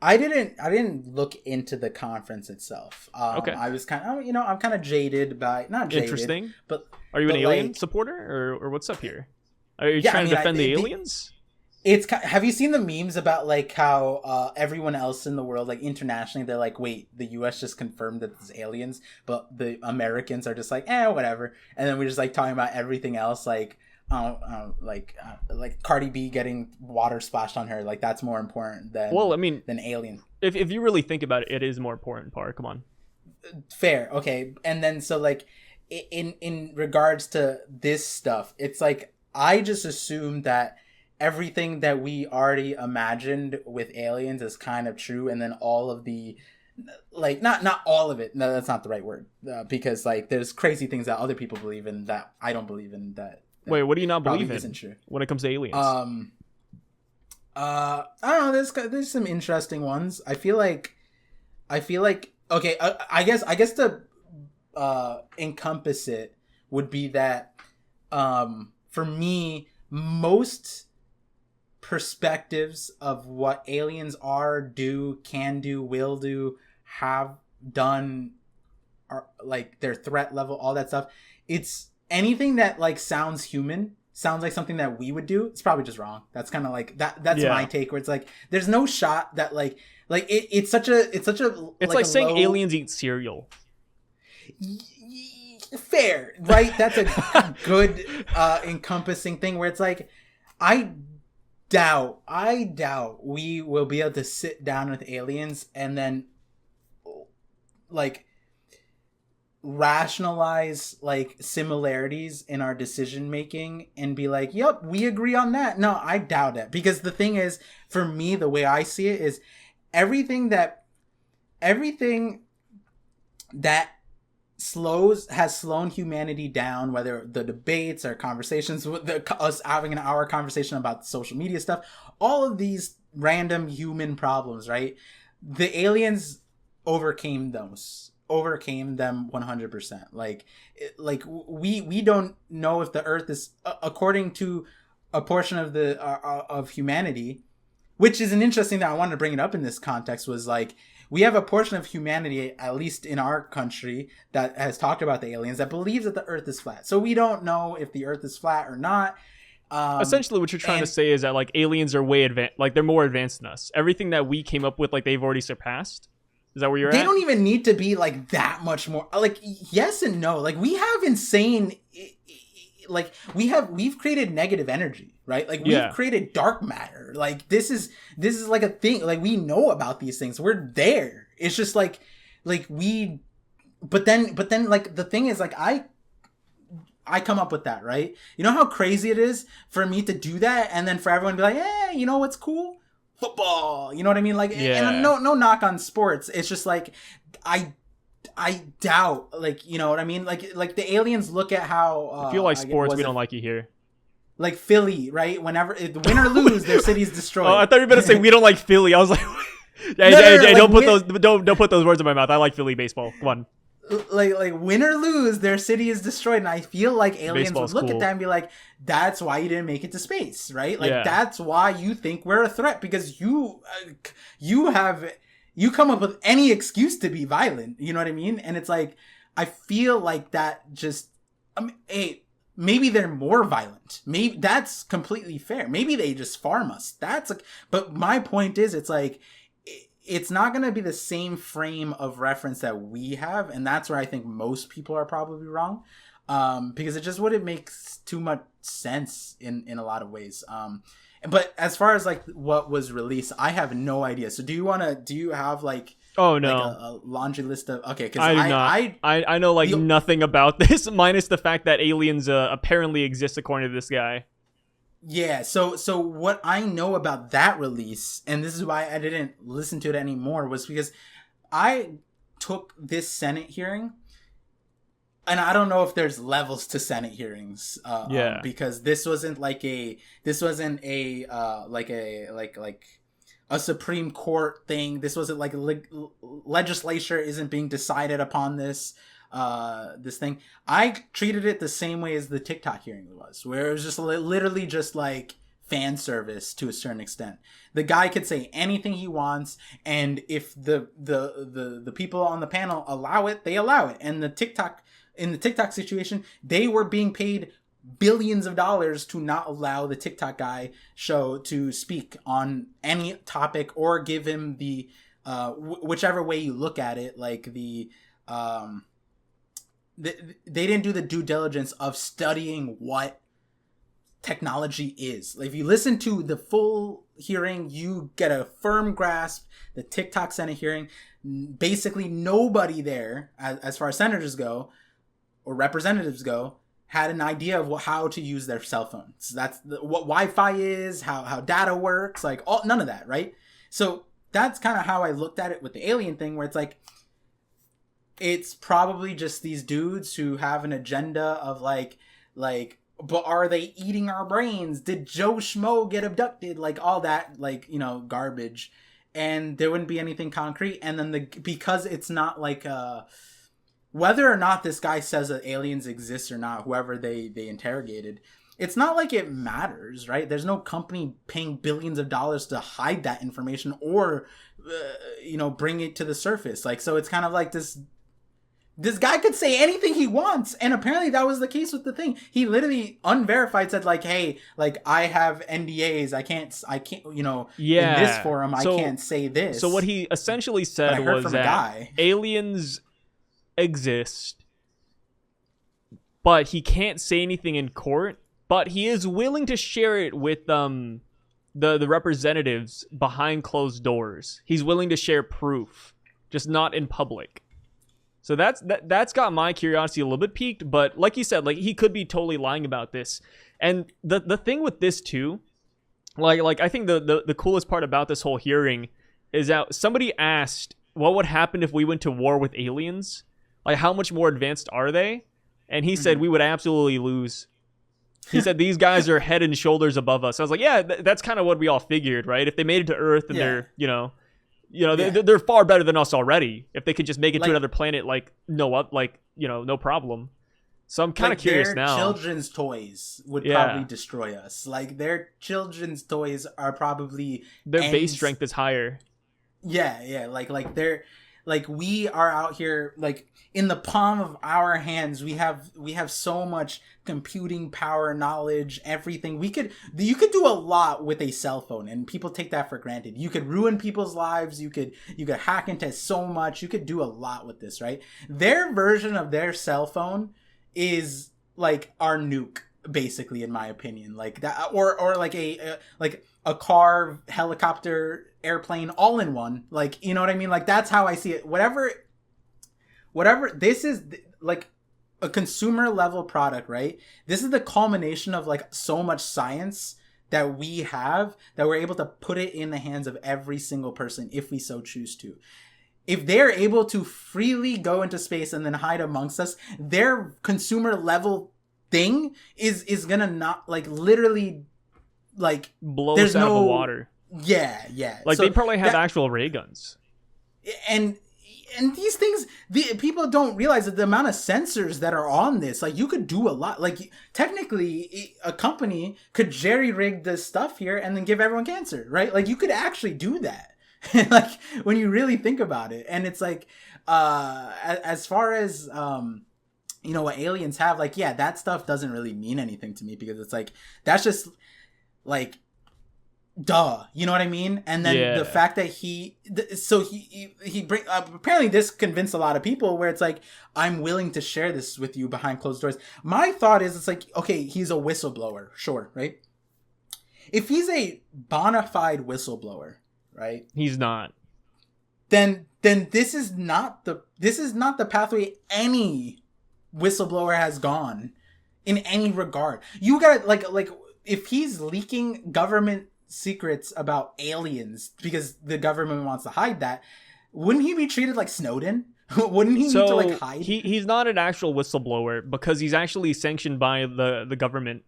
I didn't look into the conference itself. Okay, I was kind of, I'm kind of jaded by, not jaded, interesting. but Are you an but alien like, supporter, or what's up here? Are you yeah, I trying to mean, defend the aliens? have you seen the memes about like how everyone else in the world, like internationally, they're like, wait, the US just confirmed that it's aliens, but the Americans are just like, whatever. And then we're just like talking about everything else, like Cardi B getting water splashed on her, like that's more important Well, I mean, than alien. if you really think about it, it is more important. Par, come on. Fair, okay. And then so like in regards to this stuff, it's like I just assumed that everything that we already imagined with aliens is kind of true, and then all of the, like, not all of it, no, that's not the right word, because like there's crazy things that other people believe in that I don't believe in, that Wait, what do you not probably believe in isn't true. when it comes to aliens? I don't know, there's some interesting ones. I feel like okay, I guess to encompass it would be that for me, most perspectives of what aliens are, do, can do, will do, have done, are like their threat level, all that stuff. It's anything that like sounds human, sounds like something that we would do. It's probably just wrong. That's kind of like that's Yeah. my take. Where it's like there's no shot that it's such a It's like like a saying low, aliens eat cereal. fair, right? That's a good encompassing thing where it's like I I doubt we will be able to sit down with aliens and then like rationalize like similarities in our decision making and be like, yep, we agree on that. No, I doubt it. Because the thing is, for me, the way I see it is everything that everything that has slowed humanity down, whether the debates or conversations with us having an hour conversation about social media stuff, all of these random human problems, right? The aliens overcame them 100%. Like we don't know if the earth is, according to a portion of the of humanity, which is an interesting that I wanted to bring it up in this context, was like we have a portion of humanity, at least in our country, that has talked about the aliens, that believes that the earth is flat. So we don't know if the earth is flat or not. Essentially, what you're trying to say is that like aliens are way advanced, like they're more advanced than us. Everything that we came up with, like they've already surpassed. Is that where you're They at? don't even need to be like that much more. Like, yes and no. Like, we have insane. Like, we've created negative energy, right? Like, we've created dark matter. Like, this is like a thing. Like, we know about these things. We're there. It's just like we. But then, like, the thing is, like, I come up with that, right? You know how crazy it is for me to do that, and then for everyone to be like, "Hey, you know what's cool? Football." You know what I mean? Like, and no knock on sports. It's just like I doubt, like, you know what I mean? Like the aliens look at how if you like sports, we don't like you here. Like Philly, right? Whenever win or lose, their city's destroyed. Oh, I thought you were gonna say we don't like Philly. I was like, hey, No, don't put those words in my mouth. I like Philly baseball. Come on. Like win or lose, their city is destroyed, and I feel like aliens Baseball's would look cool. at that and be like, "That's why you didn't make it to space, right? Like, Yeah. that's why you think we're a threat, because you come up with any excuse to be violent." You know what I mean? And it's like, I feel like that just, I mean, hey, maybe they're more violent. Maybe that's completely fair. Maybe they just farm us. That's like, but my point is, it's like, it's not going to be the same frame of reference that we have, and that's where I think most people are probably wrong, because it just wouldn't make too much sense in a lot of ways. But as far as like what was released, I have no idea. So do you have like Oh no, like a laundry list of, okay, because I do not. I know like nothing about this minus the fact that aliens apparently exist according to this guy. Yeah, so what I know about that release, and this is why I didn't listen to it anymore, was because I took this Senate hearing, and I don't know if there's levels to Senate hearings, because this wasn't a Supreme Court thing. This wasn't like legislature isn't being decided upon this thing. I treated it the same way as the TikTok hearing was, where it was just literally just like fan service to a certain extent. The guy could say anything he wants, and if the people on the panel allow it, they allow it. And in the TikTok situation, they were being paid billions of dollars to not allow the TikTok guy show to speak on any topic or give him the whichever way you look at it, like they didn't do the due diligence of studying what technology is. If you listen to the full hearing, you get a firm grasp. The TikTok Senate hearing, basically nobody there, as far as senators go or representatives go, had an idea of how to use their cell phones. That's what Wi-Fi is, how data works, like none of that, right? So that's kind of how I looked at it with the alien thing, where it's like, it's probably just these dudes who have an agenda of like, but are they eating our brains? Did Joe Schmo get abducted? Like all that, like, you know, garbage. And there wouldn't be anything concrete. And then because it's not like, whether or not this guy says that aliens exist or not, whoever they interrogated, it's not like it matters, right? There's no company paying billions of dollars to hide that information or, bring it to the surface. Like, so it's kind of like this guy could say anything he wants. And apparently that was the case with the thing. He literally unverified said like, hey, like I have NDAs. I can't, in this forum, I can't say this. So what he essentially said was that aliens exist, but he can't say anything in court, but he is willing to share it with the representatives behind closed doors. He's willing to share proof, just not in public. So that's got my curiosity a little bit piqued, but like you said, like he could be totally lying about this. And the thing with this too, like I think the coolest part about this whole hearing is that somebody asked what would happen if we went to war with aliens? Like, how much more advanced are they? And he said we would absolutely lose. He said these guys are head and shoulders above us. I was like, yeah, that's kind of what we all figured, right? If they made it to Earth and they're, they're far better than us already. If they could just make it to another planet, no problem. So I'm kind of curious now. Their children's toys would probably destroy us. Like, their children's toys are probably... Their base strength is higher. Yeah. Like they're... Like, we are out here, like, in the palm of our hands. We have so much computing power, knowledge, everything. You could do a lot with a cell phone, and people take that for granted. You could ruin people's lives. You could hack into so much. You could do a lot with this, right? Their version of their cell phone is like our nuke, basically, in my opinion. Like that, or like a car, helicopter, airplane, all in one. Like, you know what I mean? Like, that's how I see it. Whatever this is, like a consumer level product, right? This is the culmination of like so much science that we have, that we're able to put it in the hands of every single person if we so choose to. If they're able to freely go into space and then hide amongst us, their consumer level thing is gonna not, like, literally, like, blow us out of the water. Yeah. Like, so they probably have actual ray guns. And these things, people don't realize that the amount of sensors that are on this, like, you could do a lot. Like, technically, a company could jerry-rig this stuff here and then give everyone cancer, right? Like, you could actually do that. Like, when you really think about it. And it's like, as far as, what aliens have, like, yeah, that stuff doesn't really mean anything to me, because it's like, that's just, like, duh, you know what I mean? And then the fact that he bring apparently this convinced a lot of people, where it's like, I'm willing to share this with you behind closed doors. My thought is, it's like, okay, he's a whistleblower, sure, right? If he's a bona fide whistleblower, right? He's not. Then this is not the pathway any whistleblower has gone in any regard. You gotta like if he's leaking government secrets about aliens because the government wants to hide that, wouldn't he be treated like Snowden? Wouldn't he need to, like, hide? He's not an actual whistleblower because he's actually sanctioned by the government.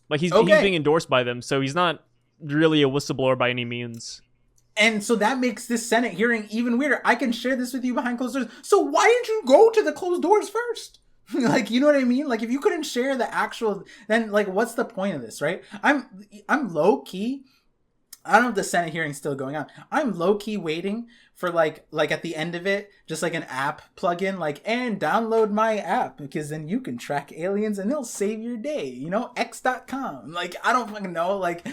Like, he's being endorsed by them, so he's not really a whistleblower by any means. And so that makes this Senate hearing even weirder. I can share this with you behind closed doors. So why didn't you go to the closed doors first? Like, you know what I mean? Like, if you couldn't share the actual, then like, what's the point of this, right? I'm low key. I don't know if the Senate hearing's still going on. I'm low key waiting for like at the end of it, just like an app plugin, like, and download my app, because then you can track aliens and they'll save your day. You know, X.com. Like, I don't fucking know. Like,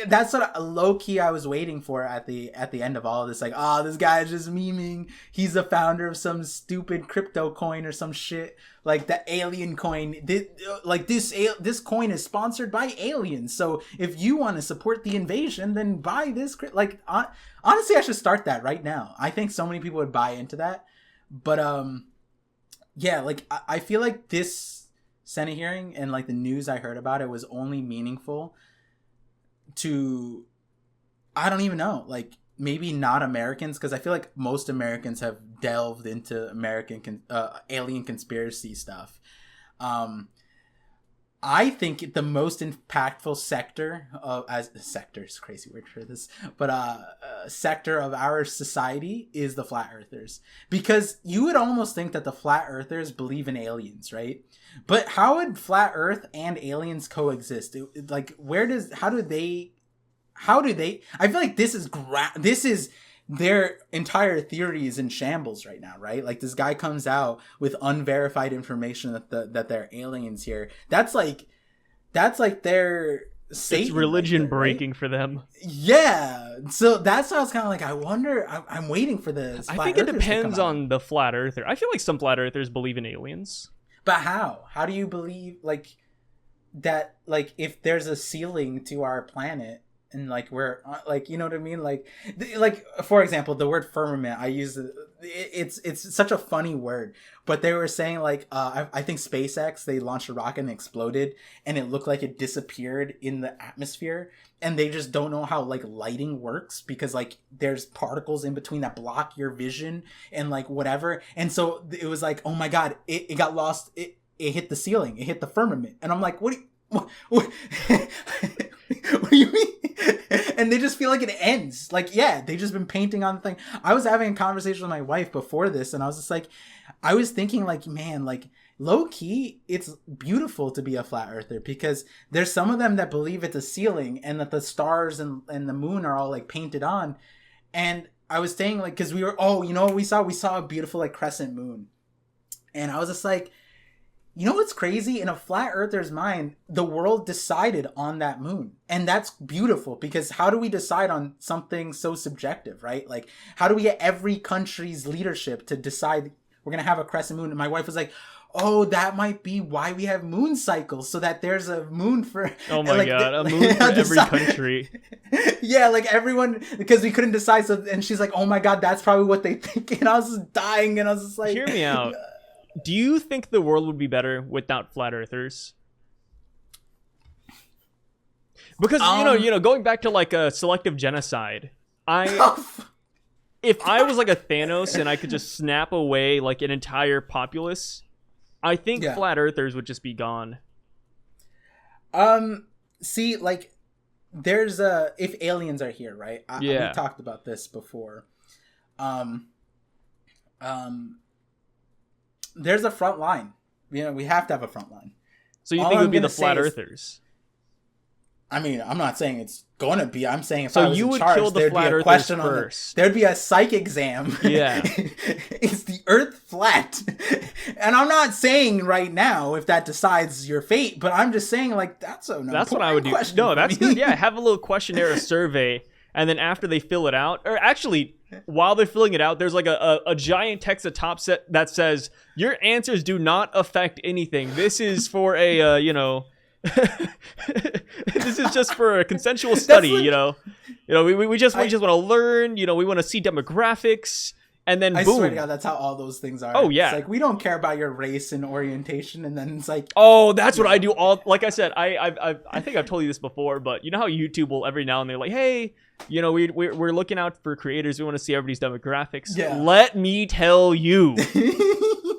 that's what low key I was waiting for at the end of all of this. Like, oh, this guy is just memeing. He's the founder of some stupid crypto coin or some shit. Like the alien coin, this coin is sponsored by aliens. So if you want to support the invasion, then buy this. Like, honestly, I should start that right now. I think so many people would buy into that. But yeah, like I feel like this Senate hearing and like the news I heard about it was only meaningful to, I don't even know, like maybe not Americans, because I feel like most Americans have delved into alien conspiracy stuff. I think the most impactful sector is a crazy word for this, but sector of our society is the flat earthers, because you would almost think that the flat earthers believe in aliens, right? But how would flat earth and aliens coexist? Like, how do they I feel like this is their entire theory is in shambles right now, right? Like, this guy comes out with unverified information that they're aliens here. That's like their Satan. It's religion breaking for them. Yeah. So that's why I was kind of like, I wonder, I'm waiting for this. I think it depends on the flat earther. I feel like some flat earthers believe in aliens. But how? How do you believe, like, that, like, if there's a ceiling to our planet, and like we're like, you know what I mean, like for example, the word firmament, I use it's such a funny word, but they were saying like I think SpaceX, they launched a rocket and exploded and it looked like it disappeared in the atmosphere, and they just don't know how like lighting works, because like there's particles in between that block your vision and like whatever, and so it was like, oh my god, it got lost, it hit the ceiling, it hit the firmament, and I'm like, what what do you mean? And they just feel like it ends. Like, yeah, they've just been painting on the thing. I was having a conversation with my wife before this, and I was just like, I was thinking like, man, like, low key, it's beautiful to be a flat earther, because there's some of them that believe it's a ceiling and that the stars and the moon are all like painted on. And I was saying like, because we were, we saw a beautiful like crescent moon. And I was just like, you know what's crazy? In a flat earther's mind, the world decided on that moon. And that's beautiful, because how do we decide on something so subjective, right? Like, how do we get every country's leadership to decide we're going to have a crescent moon? And my wife was like, oh, that might be why we have moon cycles, so that there's a moon for... Oh my god, a moon for every country. Yeah, like everyone, because we couldn't decide. So, and she's like, oh my god, that's probably what they think. And I was just dying, and I was just like... Hear me out. Do you think the world would be better without flat earthers? Because you know, going back to like a selective genocide, if I was like a Thanos and I could just snap away like an entire populace, I think flat earthers would just be gone. See, like, there's if aliens are here, right? We talked about this before. There's a front line. You know, we have to have a front line. So you think it would be the flat earthers? I mean, I'm not saying it's going to be. I'm saying if so I was you in would charge, kill the flat earthers first. There'd be a psych exam. Yeah. Is the earth flat? And I'm not saying right now if that decides your fate, but I'm just saying like that's what I would do. No, that's good. Yeah, have a little questionnaire, a survey, and then after they fill it out, or actually while they're filling it out, there's like a giant text at top set that says your answers do not affect anything. This is for a this is just for a consensual study. We just want to learn. We want to see demographics, and then I boom. swear to God, that's how all those things are. Oh yeah, it's like we don't care about your race and orientation, and then it's like, oh, that's what I do. All like I said, I think I've told you this before, but you know how YouTube will every now and then like, hey, we're looking out for creators. We want to see everybody's demographics. Yeah. Let me tell you.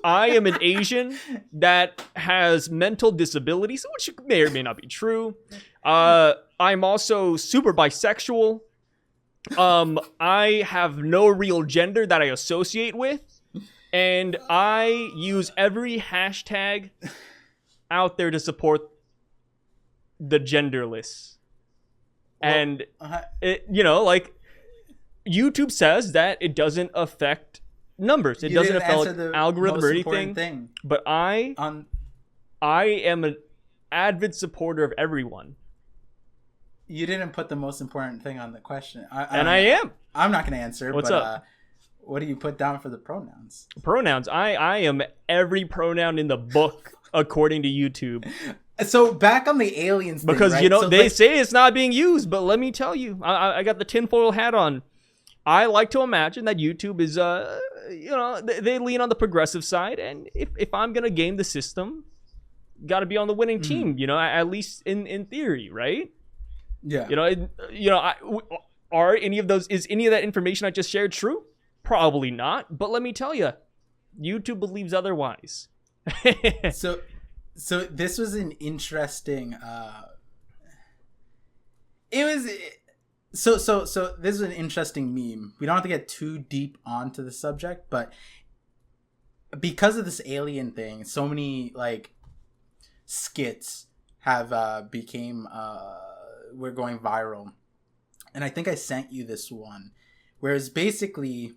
I am an Asian that has mental disabilities, which may or may not be true. I'm also super bisexual. I have no real gender that I associate with. And I use every hashtag out there to support the genderless. Well, and it, like YouTube says that it doesn't affect numbers. It doesn't affect the algorithm or anything. But I am an avid supporter of everyone. You didn't put the most important thing on the question. I am. I'm not going to answer. What's up? What do you put down for the pronouns? Pronouns. I am every pronoun in the book according to YouTube. So back on the aliens thing, because right? So they say it's not being used, but let me tell you, I got the tinfoil hat on. I like to imagine that YouTube is they lean on the progressive side, and if I'm gonna game the system, got to be on the winning team. At least in theory, right? Yeah. Is any of that information I just shared true? Probably not, but let me tell you, YouTube believes otherwise. So this was an interesting. So this is an interesting meme. We don't have to get too deep onto the subject, but because of this alien thing, so many skits have we're going viral, and I think I sent you this one, where it's basically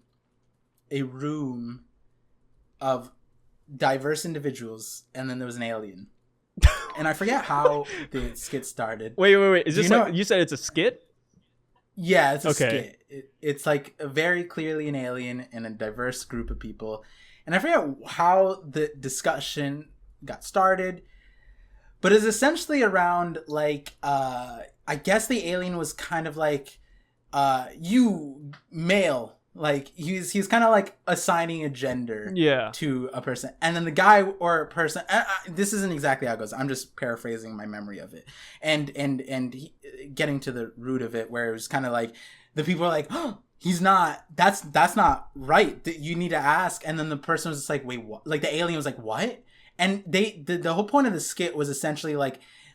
a room of diverse individuals, and then there was an alien, and I forget how the skit started. Wait, is this you said it's a skit? Yeah, it's a skit. It's very clearly an alien and a diverse group of people, and I forget how the discussion got started, but it's essentially around I guess the alien was kind of you male. He's kind of assigning a gender to a person, and then the guy or person, this isn't exactly how it goes, I'm just paraphrasing my memory of it, and getting to the root of it, where it was kind of the people are oh, he's not, that's not right, you need to ask, and then the person was just wait, what? The alien was what? And the whole point of the skit was essentially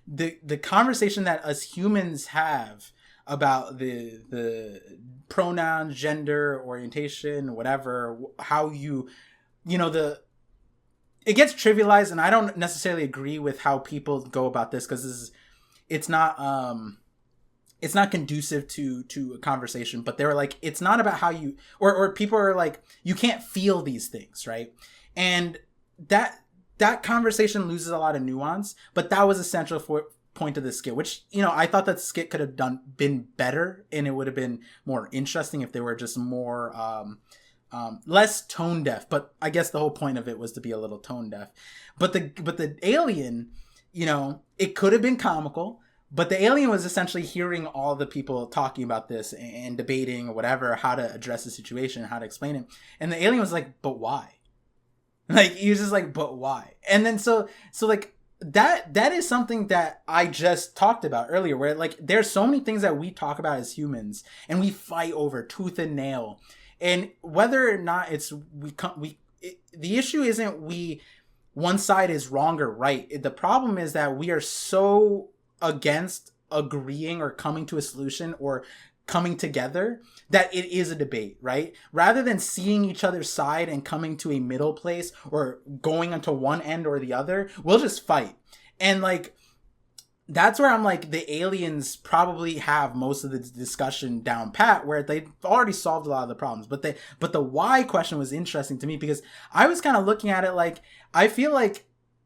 the conversation that us humans have about the pronouns, gender, orientation, whatever, how it gets trivialized, and I don't necessarily agree with how people go about this, because it's not conducive to a conversation. But they were it's not about how you, or people are you can't feel these things, right? And that conversation loses a lot of nuance, but that was essential for point of the skit, which I thought that skit could have been better, and it would have been more interesting if they were just more less tone deaf. But I guess the whole point of it was to be a little tone deaf. But the alien, it could have been comical, but the alien was essentially hearing all the people talking about this and debating or whatever, how to address the situation, how to explain it, and the alien was but why? He was just but why? And then so that is something that I just talked about earlier, where there's so many things that we talk about as humans and we fight over tooth and nail, and whether or not the issue isn't one side is wrong or right. The problem is that we are so against agreeing or coming to a solution or coming together that it is a debate, right? Rather than seeing each other's side and coming to a middle place or going onto one end or the other, we'll just fight. And that's where I'm the aliens probably have most of the discussion down pat, where they've already solved a lot of the problems. But the why question was interesting to me, because I was kind of looking at it I feel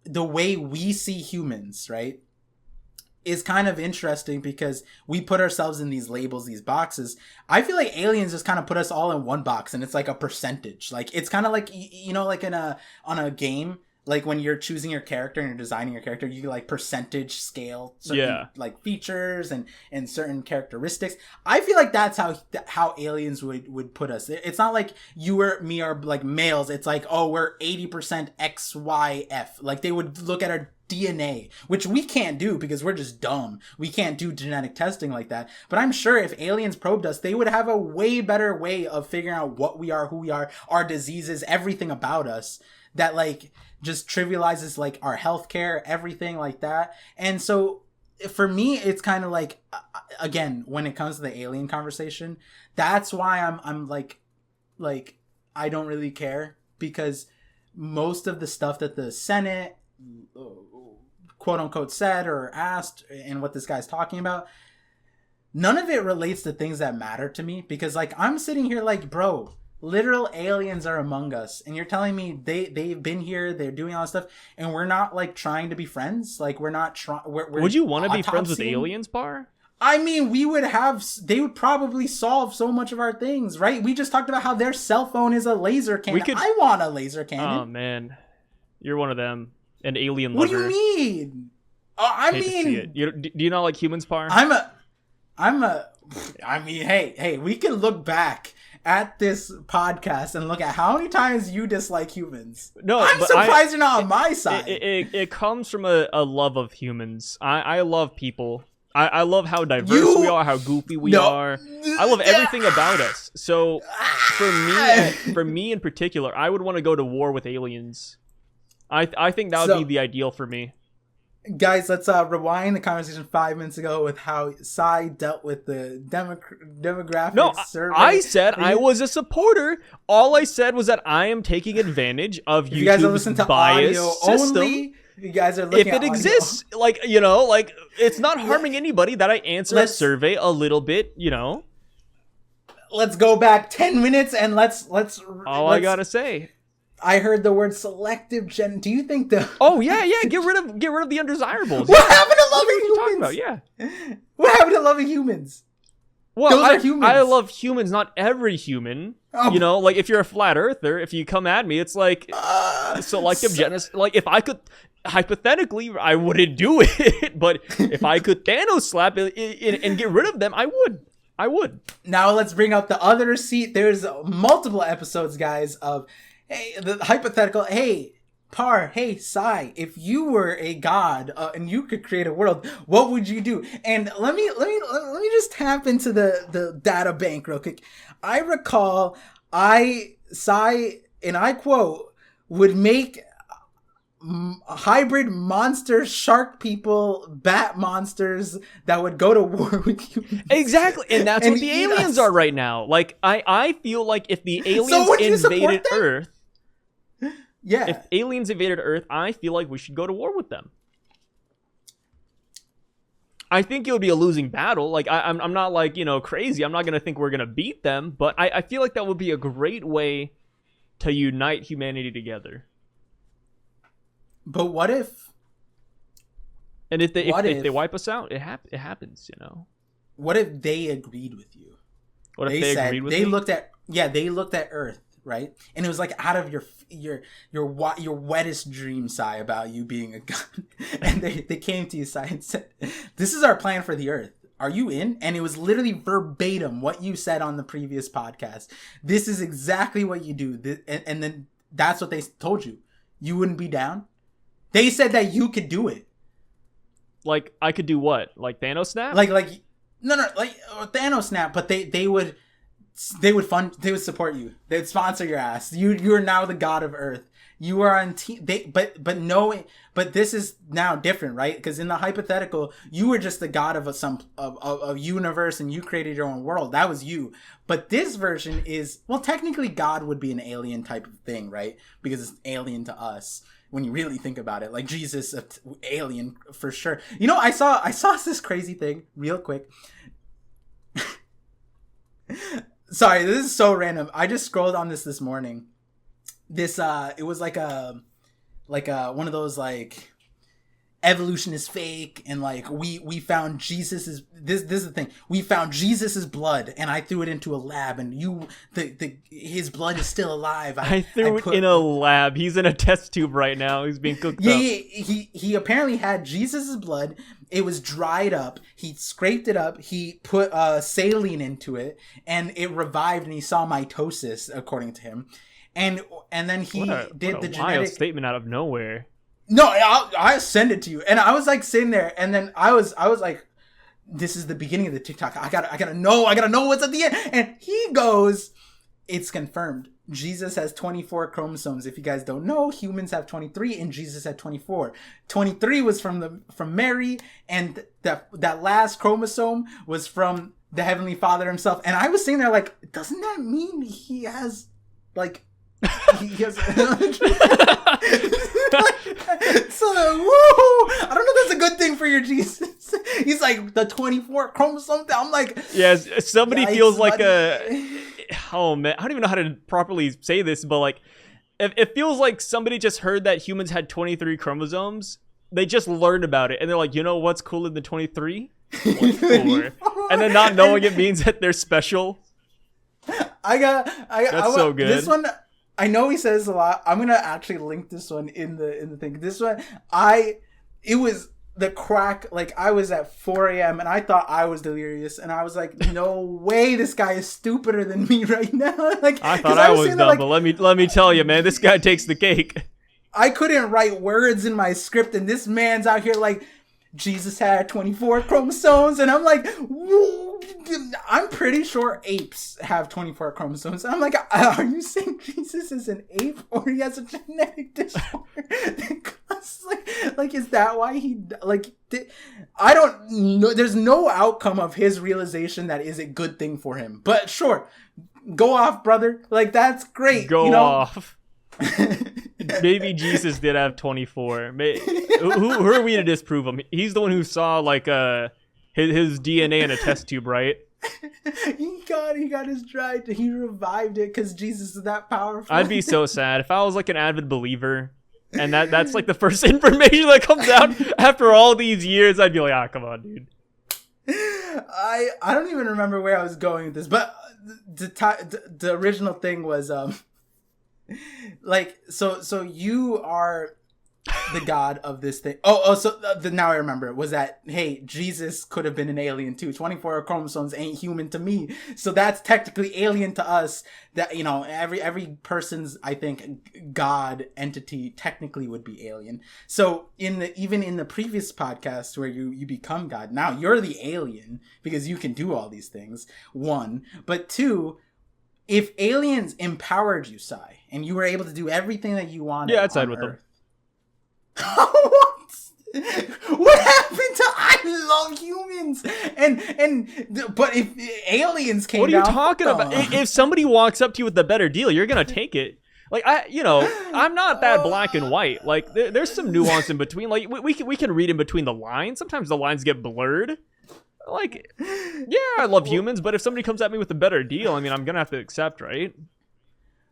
the way we see humans, right, is kind of interesting, because we put ourselves in these labels, these boxes. I feel aliens just kind of put us all in one box, and it's a percentage. It's kind of on a game, when you're choosing your character and you're designing your character, you percentage scale certain features and certain characteristics. I feel that's how aliens would put us. It's not you or me are males. It's oh, we're 80% XYF. They would look at our DNA, which we can't do because we're just dumb. We can't do genetic testing like that. But I'm sure if aliens probed us, they would have a way better way of figuring out what we are, who we are, our diseases, everything about us, that just trivializes our healthcare, everything like that. And so for me, it's kind of again, when it comes to the alien conversation, that's why I'm I don't really care, because most of the stuff that the Senate quote unquote said or asked and what this guy's talking about, none of it relates to things that matter to me, because like I'm sitting here like, bro, literal aliens are among us, and you're telling me they've been here, they're doing all this stuff, and we're not like trying to be friends. Like we're not trying. Would you want to be friends with aliens, Bar? I mean, they would probably solve so much of our things, right? We just talked about how their cell phone is a laser cannon. I want a laser cannon. Oh man, you're one of them, an alien lover. What do you mean? I mean, do you not like humans, Par? I mean, hey, we can look back at this podcast and look at how many times you dislike humans. No, I'm surprised you're not on my side. It comes from a love of humans. I love people. I love how diverse we are, how goofy we are. I love everything about us. So for me in particular, I would want to go to war with aliens. I think that would be the ideal for me. Guys, let's rewind the conversation 5 minutes ago with how Sai dealt with the demographic survey. I said I was a supporter. All I said was that I am taking advantage of YouTube's bias system. Only, you guys are looking if it exists, like it's not harming anybody that I answer a survey a little bit, Let's go back 10 minutes and let's I gotta say. I heard the word selective gen. Do you think the? Oh yeah. Get rid of the undesirables. What happened to loving humans? About? Yeah. What happened to loving humans? Well, those are humans. I love humans, not every human. Oh. Like if you're a flat earther, if you come at me, it's like selective genocide. Like if I could, hypothetically, I wouldn't do it, but if I could Thanos slap it and get rid of them, I would. Now let's bring up the other receipt. There's multiple episodes, guys, of. Hey, the hypothetical. Hey, Par. Hey, Sai. If you were a god and you could create a world, what would you do? And let me just tap into the data bank real quick. I recall Sai, and I quote, would make hybrid monster shark people, bat monsters that would go to war with humans. Exactly, and that's what the aliens are right now. Like I feel like if the aliens invaded Earth, yeah. If aliens invaded Earth, I feel like we should go to war with them. I think it would be a losing battle. Like I'm not like crazy. I'm not gonna think we're gonna beat them, but I feel like that would be a great way to unite humanity together. But what if? And if they wipe us out, it happens. What if they agreed with you? What if they agreed with me? They looked at Earth, right? And it was like out of your wettest dream, Sai, about you being a god. And they came to you, Sai, and said, "This is our plan for the Earth. Are you in?" And it was literally verbatim what you said on the previous podcast. This is exactly what you do. And then that's what they told you. You wouldn't be down? They said that you could do it. Like I could do what? Like Thanos snap? Like Thanos snap, but they would support you. They'd sponsor your ass. You're now the god of Earth. You are on team. But this is now different, right? Because in the hypothetical, you were just the god of a universe, and you created your own world. That was you. But this version is, well, technically, God would be an alien type of thing, right? Because it's alien to us. When you really think about it, like Jesus, alien for sure. I saw this crazy thing real quick. Sorry, this is so random. I just scrolled on this morning. It was like one of those like evolution is fake, and like we found Jesus's this is the thing. We found Jesus's blood, and I threw it into a lab, and his blood is still alive. I threw it in a lab. He's in a test tube right now. He's being cooked up. Yeah, he apparently had Jesus's blood. It was dried up. He scraped it up. He put saline into it, and it revived, and he saw mitosis, according to him. And then he did the genetic wild statement out of nowhere. No, I'll send it to you. And I was like sitting there, and then I was like, this is the beginning of the TikTok. I gotta know what's at the end. And he goes, it's confirmed. Jesus has 24 chromosomes. If you guys don't know, humans have 23 and Jesus had 24. 23 was from Mary, and that last chromosome was from the Heavenly Father himself. And I was sitting there like, doesn't that mean he has like He has, so woo! I don't know if that's a good thing for your Jesus. He's like the 24 chromosome. I'm like, yes, somebody feels like oh man, I don't even know how to properly say this, but like, it feels like somebody just heard that humans had 23 chromosomes. They just learned about it, and they're like, you know what's cooler than 23? 24. And then not knowing it means that they're special. That's so good. This one, I know he says a lot. I'm gonna actually link this one in the thing. This one, it was the crack. Like, I was at 4 a.m. and I thought I was delirious, and I was like, no way, this guy is stupider than me right now. Like, I thought I was dumb, like, but let me tell you, man, this guy takes the cake. I couldn't write words in my script, and this man's out here like, Jesus had 24 chromosomes, and I'm like, whoa, I'm pretty sure apes have 24 chromosomes. And I'm like, are you saying Jesus is an ape, or he has a genetic disorder? like, is that why he, like, I don't know. There's no outcome of his realization that is a good thing for him. But sure, go off, brother. Like, that's great. Go off. Maybe Jesus did have 24. Who are we to disprove him? He's the one who saw like his DNA in a test tube, right? He got his drive. He revived it because Jesus is that powerful. I'd be so sad if I was like an avid believer, and that's like the first information that comes out after all these years. I'd be like, come on, dude. I don't even remember where I was going with this, but the original thing was like, so you are the god of this thing. So now I remember it was that, hey, Jesus could have been an alien too. 24 chromosomes ain't human to me, so that's technically alien to us. That, you know, every person's, I think, god entity technically would be alien. So even in the previous podcast where you become God, now you're the alien because you can do all these things. One, but two, if aliens empowered you, Sai, and you were able to do everything that you wanted, I'd side with them. What happened to I love humans? But if aliens came, what are you talking about? If somebody walks up to you with the better deal, you're gonna take it. Like, I'm not that black and white. Like, there's some nuance in between. Like, we can read in between the lines. Sometimes the lines get blurred. Like, yeah, I love humans, but if somebody comes at me with a better deal, I mean, I'm gonna have to accept, right?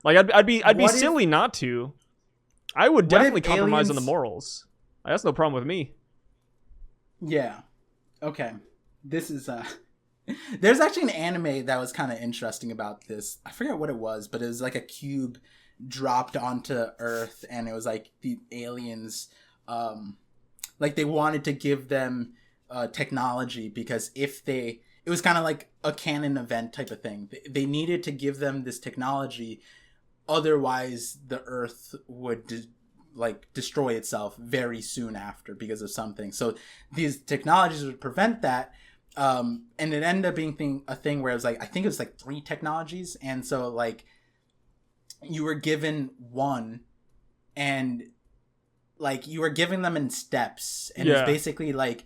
Like, I'd be silly not to. I would definitely compromise on the morals. That's no problem with me. Yeah. Okay. This is there's actually an anime that was kind of interesting about this. I forget what it was, but it was like a cube dropped onto Earth, and it was like the aliens, like they wanted to give them technology, because it was kind of like a canon event type of thing. They needed to give them this technology, otherwise the Earth would destroy itself very soon after because of something. So these technologies would prevent that, and it ended up being a thing where it was like, I think it was like 3 technologies, and so like you were given one, and like you were giving them in steps, and it's basically like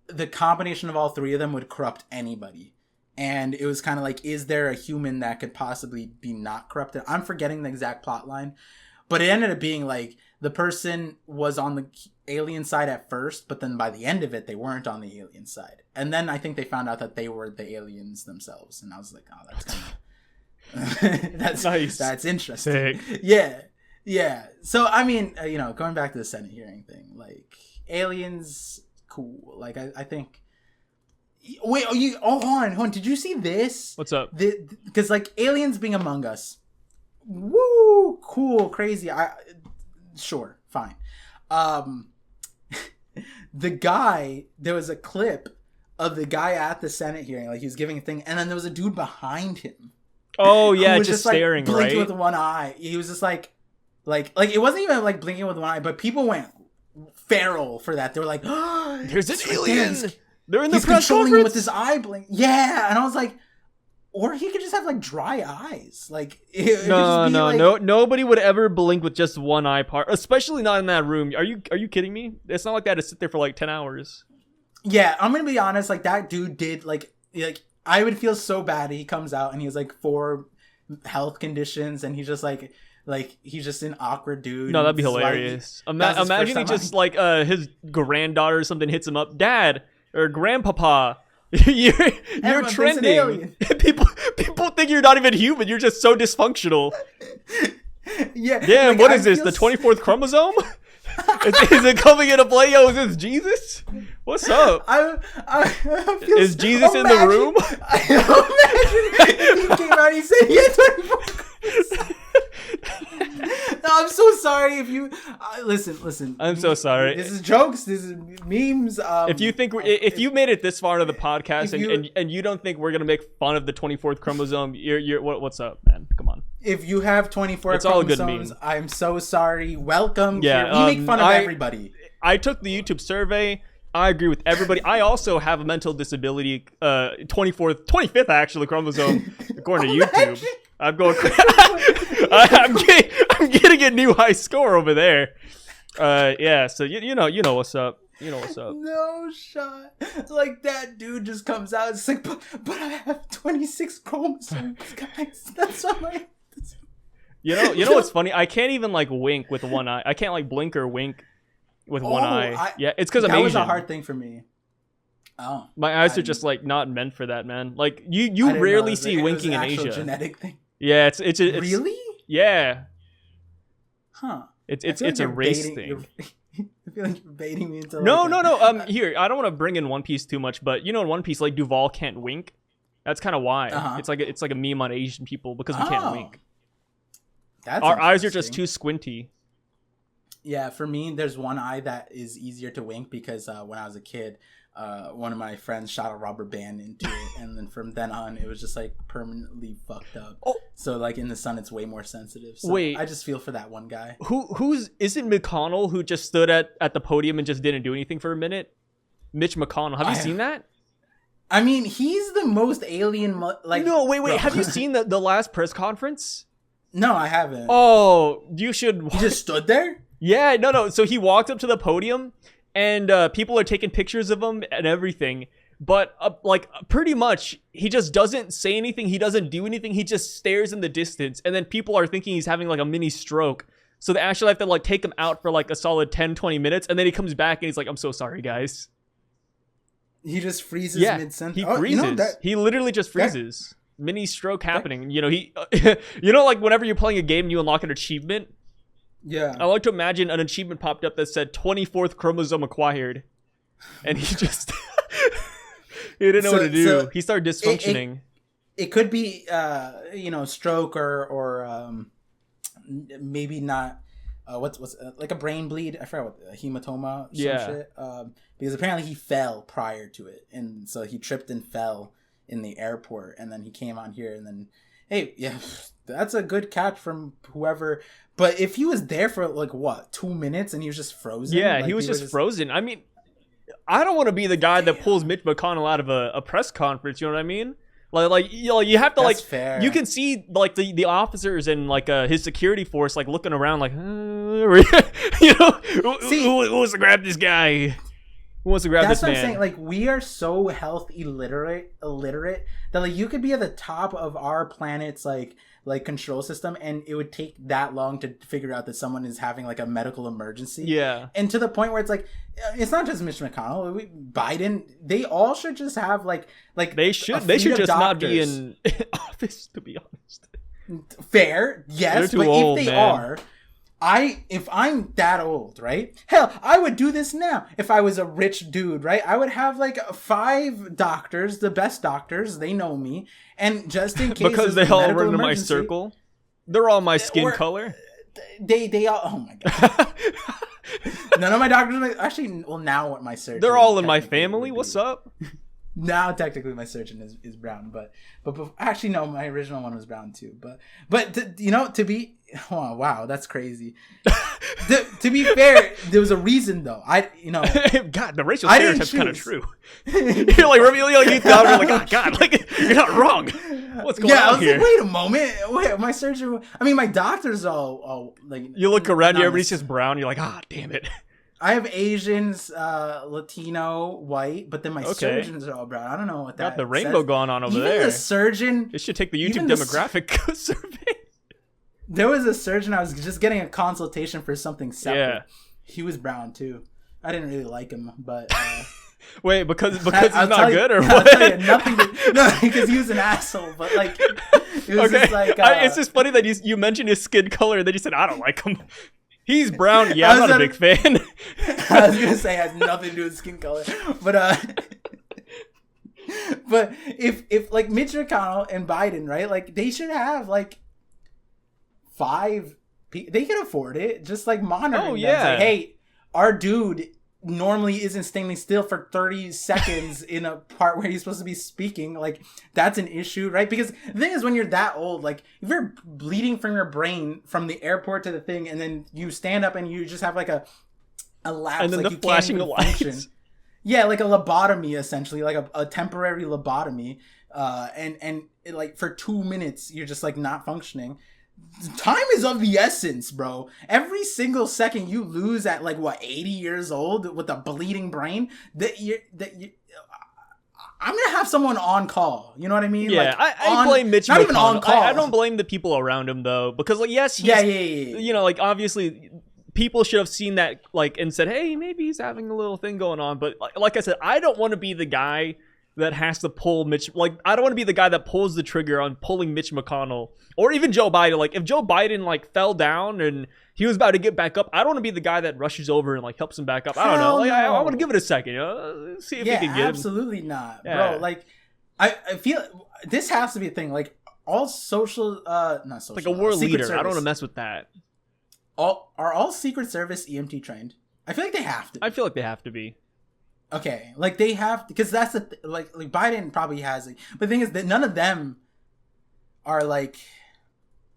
the combination of all 3 of them would corrupt anybody. And it was kind of like, is there a human that could possibly be not corrupted? I'm forgetting the exact plot line, but it ended up being like the person was on the alien side at first, but then by the end of it, they weren't on the alien side. And then I think they found out that they were the aliens themselves. And I was like, oh, that's kind of... that's nice. That's interesting. Sick. Yeah. So, I mean, going back to the Senate hearing thing, like, aliens... cool. Like, I think... Wait, hold on. Did you see this? What's up? Because, like, aliens being among us. Woo! Cool, crazy. Sure, fine. The guy, there was a clip of the guy at the Senate hearing, like, he was giving a thing, and then there was a dude behind him. Oh, yeah, just staring, like, blinking right? with one eye. He was just like, it wasn't even, like, blinking with one eye, but people went feral for that. They were like, oh, there's an alien! They're in the press conference him with his eye blink. Yeah, and I was like, or he could just have like dry eyes. Like, no, nobody would ever blink with just one eye part, especially not in that room. Are you kidding me? It's not like that to sit there for like 10 hours. Yeah, I'm gonna be honest. Like, that dude did like I would feel so bad. He comes out and he has like 4 health conditions, and he's just like he's just an awkward dude. No, that'd be hilarious. Imagine he just like his granddaughter or something hits him up, Dad or Grandpapa. You're trending. People think you're not even human. You're just so dysfunctional. Yeah. Damn, like, what is this? The 24th chromosome? Is it coming into play? Yo, is this Jesus? What's up? Is Jesus in the room? Imagine he came out and he said he had 24 chromosomes. No, I'm so sorry if you listen. I'm so sorry. This is jokes. This is memes. If you made it this far into the podcast and you don't think we're gonna make fun of the 24th chromosome, you're what's up, man? Come on. If you have 24 chromosomes, I'm so sorry. Welcome. Yeah, we make fun of everybody. I took the YouTube survey. I agree with everybody. I also have a mental disability, 25th actually chromosome, according to YouTube. I'm going. I'm getting a new high score over there. Yeah. So you know what's up. You know what's up. No shot. Like that dude just comes out. It's like, but I have 26 chromosomes, guys. That's all I. You know what's funny? I can't even like wink with one eye. I can't like blink or wink with one eye. Yeah, it's because I'm Asian. That was a hard thing for me. Oh, my eyes are just like not meant for that, man. Like you rarely see winking in Asia. Genetic thing. Yeah, it's really. Yeah. Huh. It's a race thing. I feel like you're baiting me into. No. Here, I don't want to bring in One Piece too much, but in One Piece, like Duval can't wink. That's kind of why. Uh-huh. It's like a meme on Asian people because we can't wink. Our eyes are just too squinty. Yeah, for me, there's one eye that is easier to wink because when I was a kid, one of my friends shot a rubber band into it, and then from then on, it was just like permanently fucked up. Oh. So like in the sun, it's way more sensitive. So wait, I just feel for that one guy. Is it McConnell who just stood at the podium and just didn't do anything for a minute? Mitch McConnell, have you seen that? I mean, he's the most alien. No, wait. Bro. Have you seen the last press conference? No, I haven't. Oh, you should. He just stood there? Yeah, no. So he walked up to the podium, and people are taking pictures of him and everything. But pretty much, he just doesn't say anything. He doesn't do anything. He just stares in the distance, and then people are thinking he's having like a mini stroke. So they actually have to like take him out for like a solid 10-20 minutes, and then he comes back and he's like, "I'm so sorry, guys." He just freezes mid-sentence. He freezes. He literally just freezes. Mini stroke happening. Like whenever you're playing a game and you unlock an achievement. Yeah. I like to imagine an achievement popped up that said 24th chromosome acquired, and he just he didn't know what to do. So he started dysfunctioning. It could be stroke or maybe not. What's like a brain bleed? I forgot what hematoma. Shit. Because apparently he fell prior to it, and so he tripped and fell in the airport, and then he came on here, and then that's a good catch from whoever. But if he was there for 2 minutes and he was just frozen, he was just frozen. I mean, I don't want to be the guy that pulls Mitch McConnell out of a press conference. You know what I mean? You have to that's fair. You can see like the officers and like his security force like looking around like who wants to grab this guy? Who wants to grab this man? That's what I'm saying. Like, we are so health illiterate that like you could be at the top of our planet's like control system, and it would take that long to figure out that someone is having like a medical emergency. Yeah. And to the point where it's like, it's not just Mitch McConnell, Biden. They all should just have like they should just not be in office. To be honest. Fair, yes, but old, if they are. If I'm that old, right? Hell, I would do this now. If I was a rich dude, right? I would have like 5 doctors, the best doctors. They know me, and just in case, because they all run in my circle, they're all my skin color. They all. Oh my god. None of my doctors actually. Well, now my surgeon. They're all in my family. What's up? Now technically my surgeon is brown, but actually no, my original one was brown too. But to be. Oh, wow, that's crazy. To be fair, there was a reason though. God, the racial stereotype's kind of true. You're like revealing you thought you're like, oh, God, like you're not wrong. What's going on here? Like, wait a moment. Wait, my surgeon. I mean, my doctor's all like. You look around, everybody's just brown. You're like, damn it. I have Asians, Latino, white, but then my surgeons are all brown. I don't know what that got the rainbow says. going on over even there. The surgeon. It should take the YouTube demographic survey. There was a surgeon. I was just getting a consultation for something separate. Yeah. He was brown too. I didn't really like him, but. Wait, because he's not good, or what? I'll tell you, no, because he was an asshole. But like, it was just like. It's just funny that you mentioned his skin color, and then you said I don't like him. He's brown. Yeah, I'm not a big fan. I was gonna say it has nothing to do with skin color, but but if like Mitch McConnell and Biden, right? Like they should have like 5. They can afford it. Just like monitoring. Oh yeah. Like, hey, our dude normally isn't standing still for 30 seconds in a part where he's supposed to be speaking. Like that's an issue, right? Because the thing is, when you're that old, like if you're bleeding from your brain from the airport to the thing, and then you stand up and you just have like a lapse, and then like the you flashing can't even lights. function. Yeah, like a lobotomy, essentially, like a temporary lobotomy, and like for 2 minutes you're just like not functioning. Time is of the essence, bro. Every single second you lose at like what 80 years old with a bleeding brain, I'm gonna have someone on call. You know what I mean? Yeah, like, I blame Mitch. Not even on call. I don't blame the people around him though, because like yes, yeah. You know, like obviously people should have seen that like and said, hey, maybe he's having a little thing going on. But like I said, I don't want to be the guy that has to pull Mitch. Like I don't want to be the guy that pulls the trigger on pulling Mitch McConnell or even Joe Biden. Like if Joe Biden like fell down and he was about to get back up, I don't want to be the guy that rushes over and like helps him back up. I don't know. Like, I want to give it a second, you know, see if we can get absolutely him. Not, bro. Like I feel this has to be a thing. Like all social, not social, like a war leader. Service. I don't want to mess with that. Are all Secret Service EMT trained? I feel like they have to. I feel like they have to be. Okay, like they have, because that's the like Biden probably has it, but the thing is that none of them are like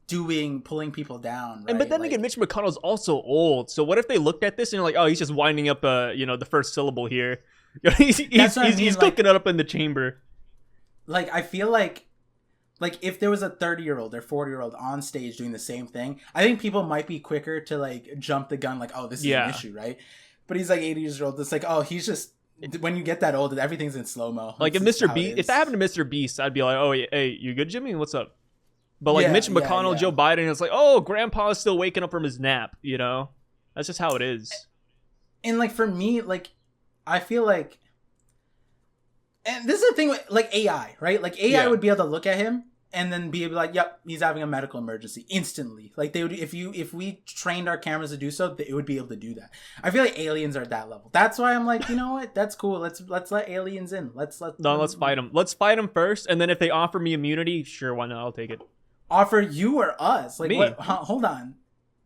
pulling people down, right? But then again, Mitch McConnell's also old, so what if they looked at this and you're like, oh, he's just winding up the first syllable here. he's cooking it up in the chamber. Like I feel like if there was a 30-year-old or 40-year-old on stage doing the same thing, I think people might be quicker to like jump the gun, like, oh, this is an issue, right? But he's like 80 years old. It's like, oh, he's just, when you get that old, everything's in slow-mo. Like if if that happened to Mr. Beast, I'd be like, oh, hey, you good, Jimmy? What's up? But like Mitch McConnell, Joe Biden, it's like, oh, grandpa's still waking up from his nap, you know? That's just how it is. And like for me, like I feel like, and this is the thing with like AI, right? Like AI would be able to look at him and then be able to like, yep, he's having a medical emergency instantly. Like they would, if we trained our cameras to do so, it would be able to do that. I feel like aliens are at that level. That's why I'm like, you know what? That's cool. Let's let aliens in. Let's fight them. Let's fight them first, and then if they offer me immunity, sure, why not? I'll take it. Offer you or us? Like me. What? Hold on.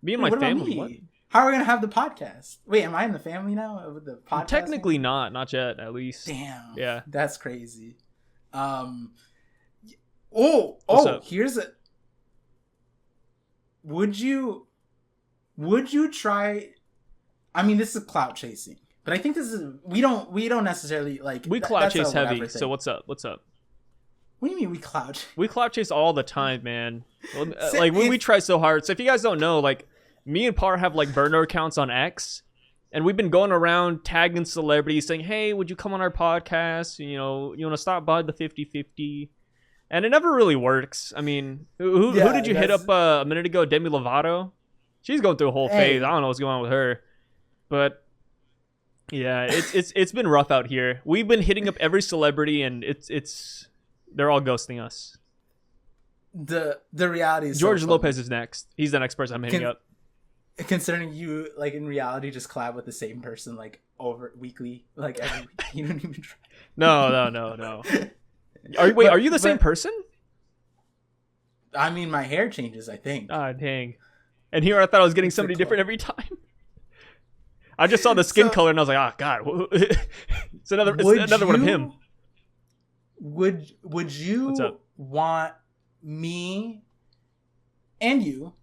Me and my family. What? How are we gonna have the podcast? Wait, am I in the family now with the podcast? Technically not yet, at least. Damn. Yeah. That's crazy. Here's a. Would you try? I mean, this is clout chasing, but I think this is we don't necessarily like. We clout chase heavy. So what's up? What do you mean we clout? We clout chase all the time, man. Like we try so hard. So if you guys don't know, like me and Par have like burner accounts on X. And we've been going around tagging celebrities saying, hey, would you come on our podcast? You know, you want to stop by the 50-50? And it never really works. I mean, who did you hit up a minute ago? Demi Lovato? She's going through a whole phase. I don't know what's going on with her. But yeah, it's been rough out here. We've been hitting up every celebrity and they're all ghosting us. The reality is George Lopez is next. He's the next person I'm hitting up. Considering you, like, in reality, just collab with the same person, like, over weekly, like, every week. You don't even try. No. Are you the same person? I mean, my hair changes, I think. Ah, dang. And here I thought I was getting somebody different every time. I just saw the skin color and I was like, oh, God. It's another one of him. Would you want me and you...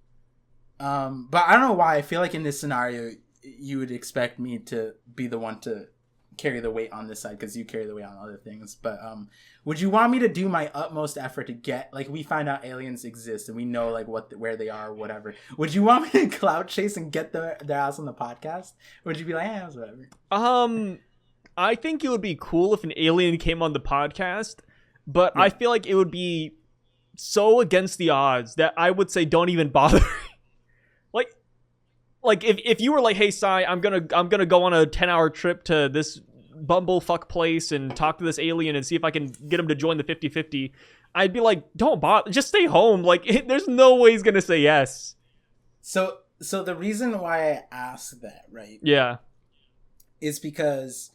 but I don't know why I feel like in this scenario you would expect me to be the one to carry the weight on this side because you carry the weight on other things. But would you want me to do my utmost effort to get, like, we find out aliens exist and we know like where they are or whatever. Would you want me to cloud chase and get their ass on the podcast? Or would you be like, whatever? I think it would be cool if an alien came on the podcast, but I feel like it would be so against the odds that I would say don't even bother. Like if you were like, hey Sai, I'm gonna go on a 10-hour trip to this bumblefuck place and talk to this alien and see if I can get him to join the 50-50, I'd be like, don't bother, just stay home. Like there's no way he's gonna say yes. So the reason why I asked that, right? Yeah, is because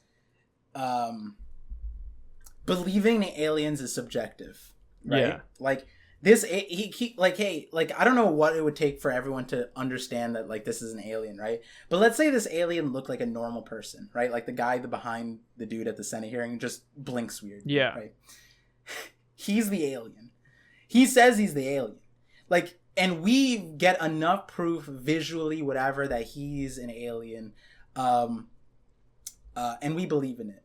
believing in aliens is subjective, right? Yeah. Like this, he like, hey, like, I don't know what it would take for everyone to understand that, like, this is an alien, right? But let's say this alien looked like a normal person, right? Like the guy behind the dude at the Senate hearing just blinks weird. Yeah. Right? He's the alien. He says he's the alien. Like, and we get enough proof visually, whatever, that he's an alien. And we believe in it.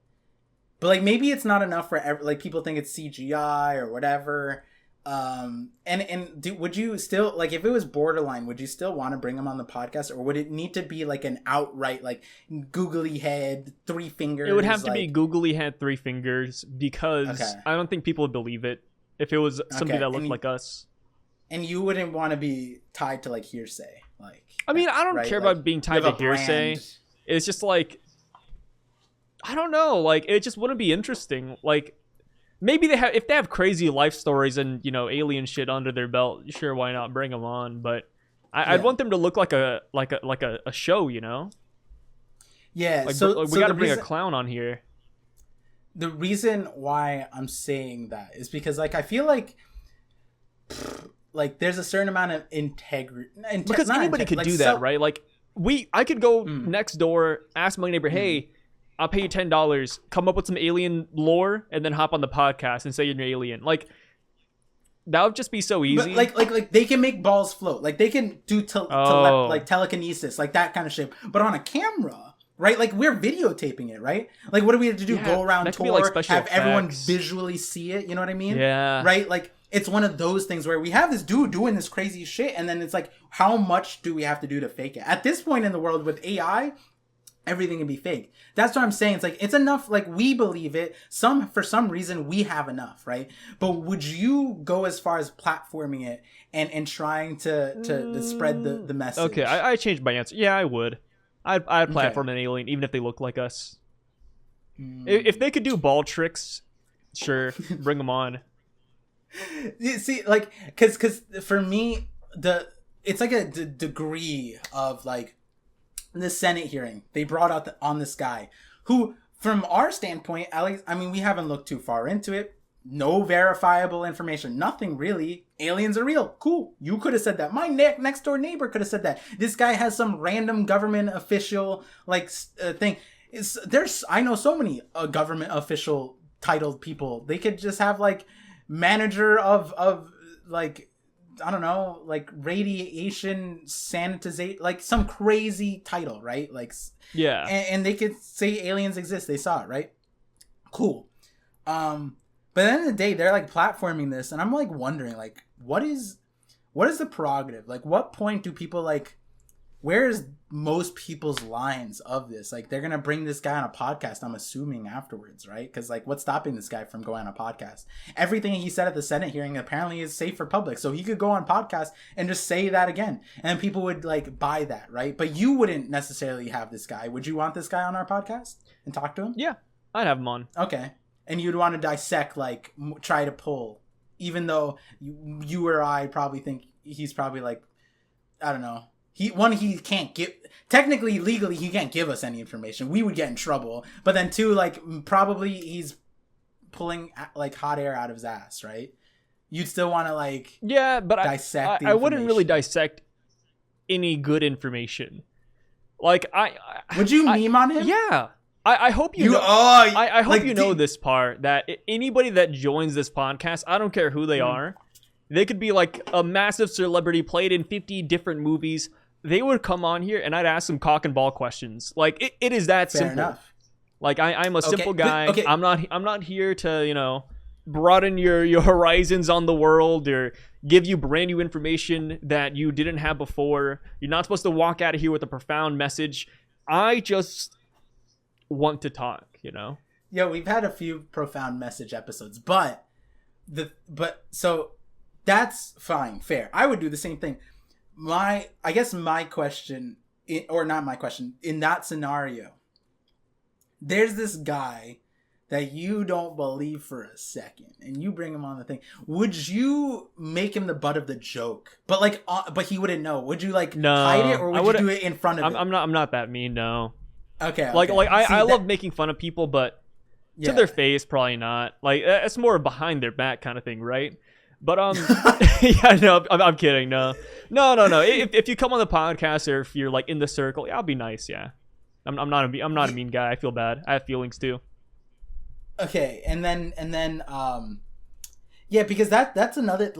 But, like, maybe it's not enough for, like, people think it's CGI or whatever. Would you still, like, if it was borderline, would you still want to bring him on the podcast, or would it need to be like an outright, like, googly head, 3 fingers? It would have to be googly head, 3 fingers, because I don't think people would believe it if it was somebody that looked like us. And you wouldn't want to be tied to, like, hearsay, like. I mean, I don't care about being tied to hearsay. It's just like, I don't know, like, it just wouldn't be interesting. Like, maybe if they have crazy life stories and, you know, alien shit under their belt, sure, why not bring them on? But I'd want them to look like a show, you know? Yeah. Like, we got to bring a clown on here. The reason why I'm saying that is because, like, I feel like there's a certain amount of integrity. Because anybody could do that, right? Like, I could go next door, ask my neighbor, hey, I'll pay you $10, come up with some alien lore, and then hop on the podcast and say you're an alien. Like, that would just be so easy. But like they can make balls float. Like, they can do telekinesis, like that kind of shit. But on a camera, right? Like, we're videotaping it, right? Like, what do we have to do? Go around tour, like have effects. Everyone visually see it. You know what I mean? Yeah. Right? Like, it's one of those things where we have this dude doing this crazy shit, and then it's like, how much do we have to do to fake it? At this point in the world with AI, everything can be fake. That's what I'm saying. It's like, it's enough. Like, we believe it. For some reason, we have enough, right? But would you go as far as platforming it and trying to spread the message? Okay, I changed my answer. Yeah, I would. I'd platform an alien, even if they look like us. If they could do ball tricks, sure, bring them on. You see, like, because for me, it's like a degree of, like, the Senate hearing, they brought out on this guy who, from our standpoint, Alex, I mean, we haven't looked too far into it. No verifiable information. Nothing really. Aliens are real. Cool. You could have said that. My next door neighbor could have said that. This guy has some random government official, like, thing. I know so many government official titled people. They could just have, like, manager of like, I don't know, like, radiation sanitization, like some crazy title, right? Like, yeah. And they could say aliens exist. They saw it, right? Cool. But at the end of the day, they're, like, platforming this, and I'm, like, wondering, like, what is the prerogative? Like, what point do people, like, where's most people's lines of this? Like, they're gonna bring this guy on a podcast, I'm assuming, afterwards, right? Because, like, what's stopping this guy from going on a podcast? Everything he said at the Senate hearing apparently is safe for public, so he could go on podcast and just say that again, and people would, like, buy that, right? But you wouldn't necessarily have this guy. Would you want this guy on our podcast and talk to him? Yeah, I'd have him on. Okay. And you'd want to dissect, like, try to pull, even though you or I probably think he's probably, like, I don't know. He can't give, technically, legally, he can't give us any information. We would get in trouble. But then, two, like, probably he's pulling, like, hot air out of his ass, right? You'd still want to, like, but dissect I wouldn't really dissect any good information. Like, would you meme on him? Yeah. I hope you know, I hope, like, you know this part, that anybody that joins this podcast, I don't care who they are, they could be, like, a massive celebrity, played in 50 different movies. They would come on here and I'd ask them cock and ball questions. Like, it is that simple. Fair enough. Like I'm a simple guy. Okay. I'm not here to, broaden your horizons on the world or give you brand new information that you didn't have before. You're not supposed to walk out of here with a profound message. I just want to talk, Yeah, we've had a few profound message episodes, but so that's fine, fair. I would do the same thing. My question, or not my question, in that scenario, there's this guy that you don't believe for a second, and you bring him on the thing. Would you make him the butt of the joke? But he wouldn't know. Would you hide it, or would you do it in front of him? I'm not that mean, no. Okay. I love making fun of people, but to their face, probably not. It's more behind their back kind of thing, right? But yeah, no, I'm kidding. No. If you come on the podcast or if you're in the circle, yeah, I'll be nice. Yeah, I'm not a mean guy. I feel bad. I have feelings too. Okay, and then yeah, because that's another,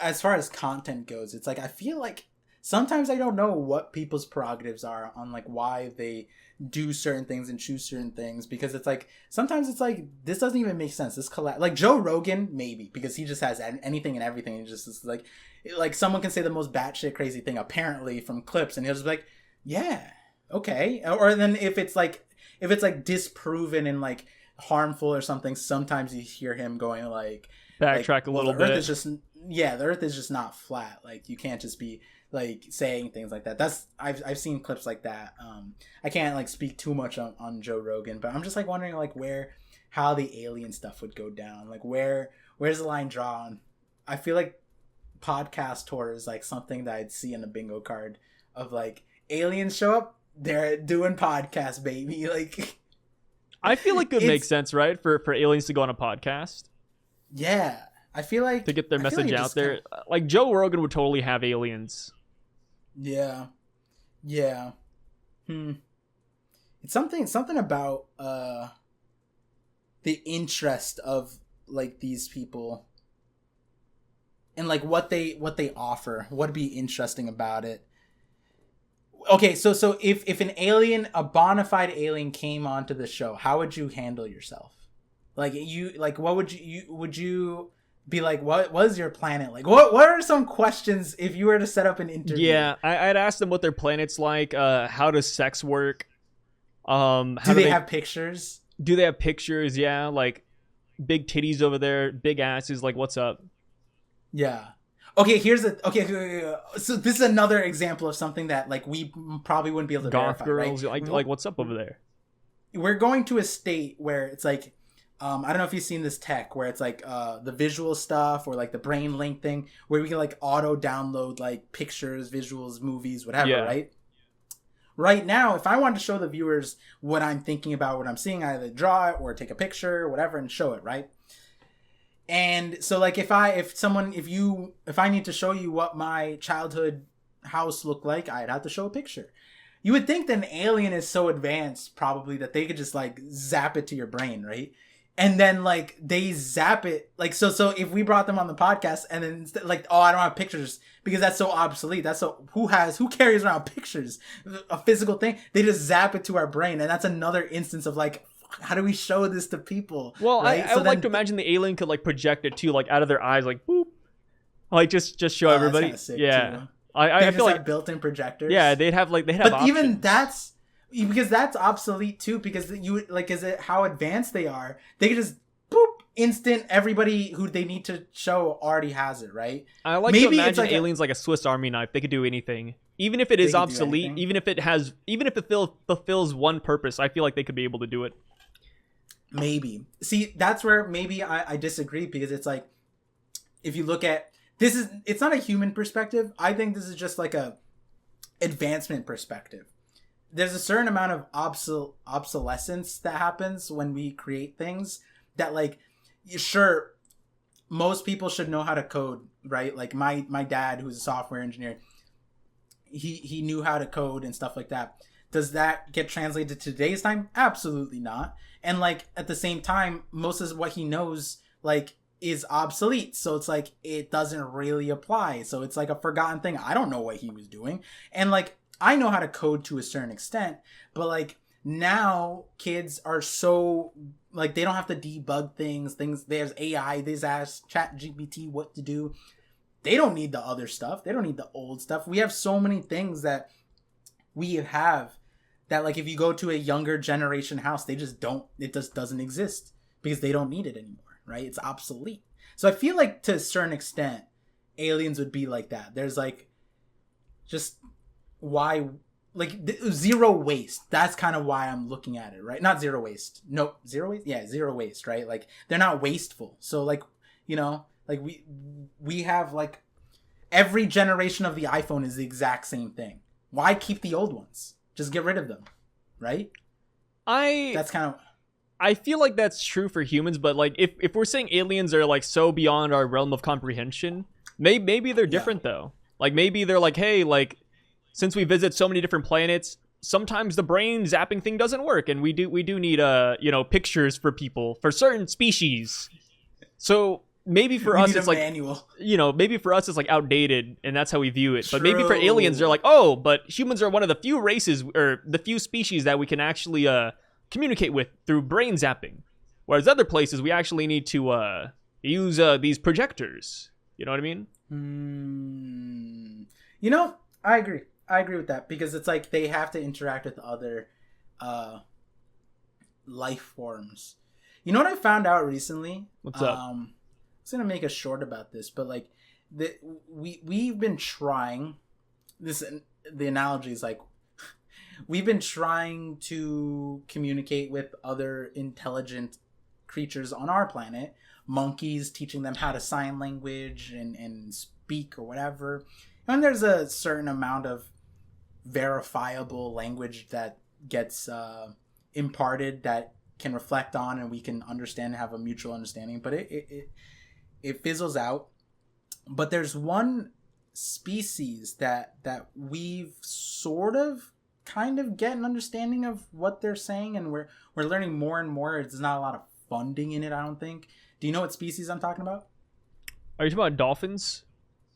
as far as content goes, it's I feel like sometimes I don't know what people's prerogatives are on why they do certain things and choose certain things, because it's sometimes it's this doesn't even make sense. This Joe Rogan, maybe because he just has anything and everything, and just is someone can say the most batshit crazy thing apparently from clips, and he'll just be like, yeah, okay. Or then if it's disproven and harmful or something, sometimes you hear him going backtrack a little bit. The earth is just not flat. You can't just be saying things like that. That's I've seen clips like that. I can't speak too much on Joe Rogan, but I'm just wondering how the alien stuff would go down. Where's the line drawn? I feel like podcast tour is something that I'd see in a bingo card of aliens show up, they're doing podcast, baby. I feel it makes sense, right? For aliens to go on a podcast. Yeah. I feel to get their message out there. Joe Rogan would totally have aliens. Yeah. Yeah. It's something about the interest of these people and what they offer. What'd be interesting about it? Okay, so if an alien, a bona fide alien, came onto the show, how would you handle yourself? What would you be what was your planet like? What are some questions if you were to set up an interview? Yeah, I'd ask them what their planet's like. How does sex work? Do they have pictures? Do they have pictures? Yeah, big titties over there, big asses. What's up? Yeah. Okay, so this is another example of something that we probably wouldn't be able to Goth verify. Girls, right? What's up over there? We're going to a state where it's I don't know if you've seen this tech where it's the visual stuff or the brain link thing where we can auto download pictures, visuals, movies, whatever, yeah. Right? Right now, if I wanted to show the viewers what I'm thinking about, what I'm seeing, I either draw it or take a picture or whatever and show it, right? And so if I need to show you what my childhood house looked like, I'd have to show a picture. You would think that an alien is so advanced probably that they could just zap it to your brain, right? And then they zap it so if we brought them on the podcast and then oh, I don't have pictures because that's so obsolete. That's so who carries around pictures, a physical thing? They just zap it to our brain, and that's another instance of how do we show this to people? Well, right? I would like to imagine the alien could project it too, out of their eyes, boop, just show everybody. That's sick, yeah, too. I feel built-in projectors. Yeah, they'd have but options. Even that's because that's obsolete too. Because you is it how advanced they are? They could just boop instant. Everybody who they need to show already has it, right? I like to imagine aliens like a Swiss Army knife. They could do anything. Even if it is obsolete, even if it fulfills one purpose, I feel like they could be able to do it. Maybe. See, that's where maybe I disagree, because it's if you look at it's not a human perspective. I think this is just a advancement perspective. There's a certain amount of obsolescence that happens when we create things that sure, most people should know how to code, right? My dad, who's a software engineer, he knew how to code and stuff like that. Does that get translated to today's time? Absolutely not. And at the same time, most of what he knows is obsolete. So it's it doesn't really apply. So it's a forgotten thing. I don't know what he was doing. And I know how to code to a certain extent, but now kids are so like they don't have to debug things. There's AI. There's ask ChatGPT what to do. They don't need the other stuff. They don't need the old stuff. We have so many things that we have that, like, if you go to a younger generation house, it just doesn't exist because they don't need it anymore, right? It's obsolete. So I feel like to a certain extent, Aliens would be like that. There's like, just why, like zero waste. That's kind of why I'm looking at it, right? Not zero waste. No, zero waste? Yeah, zero waste, right? Like they're not wasteful. So like, you know, like we have like every generation of the iPhone is the exact same thing. Why keep the old ones? Just get rid of them, right? That's kind of... I feel like that's true for humans, but like if we're saying aliens are like so beyond our realm of comprehension, maybe they're different though. Like maybe they're like, hey, like since we visit so many different planets, sometimes the brain zapping thing doesn't work, and we do need pictures for people for certain species. So maybe for us it's like manual. Maybe for us it's like outdated, and that's how we view it. True. But maybe for aliens they're like, oh, but humans are one of the few races or the few species that we can actually communicate with through brain zapping, whereas other places we actually need to use these projectors. You know what I mean? I agree with that, because it's like they have to interact with other life forms. You know what I found out recently? What's up? I was gonna make a short about this, but like we've been trying this. The analogy is like we've been trying to communicate with other intelligent creatures on our planet. Monkeys, teaching them how to sign language and speak or whatever. And there's a certain amount of verifiable language that gets imparted that can reflect on and we can understand and have a mutual understanding. But it fizzles out. But there's one species that we've sort of kind of get an understanding of what they're saying, and we're learning more and more. There's not a lot of funding in it, I don't think. Do you know what species I'm talking about? Are you talking about dolphins?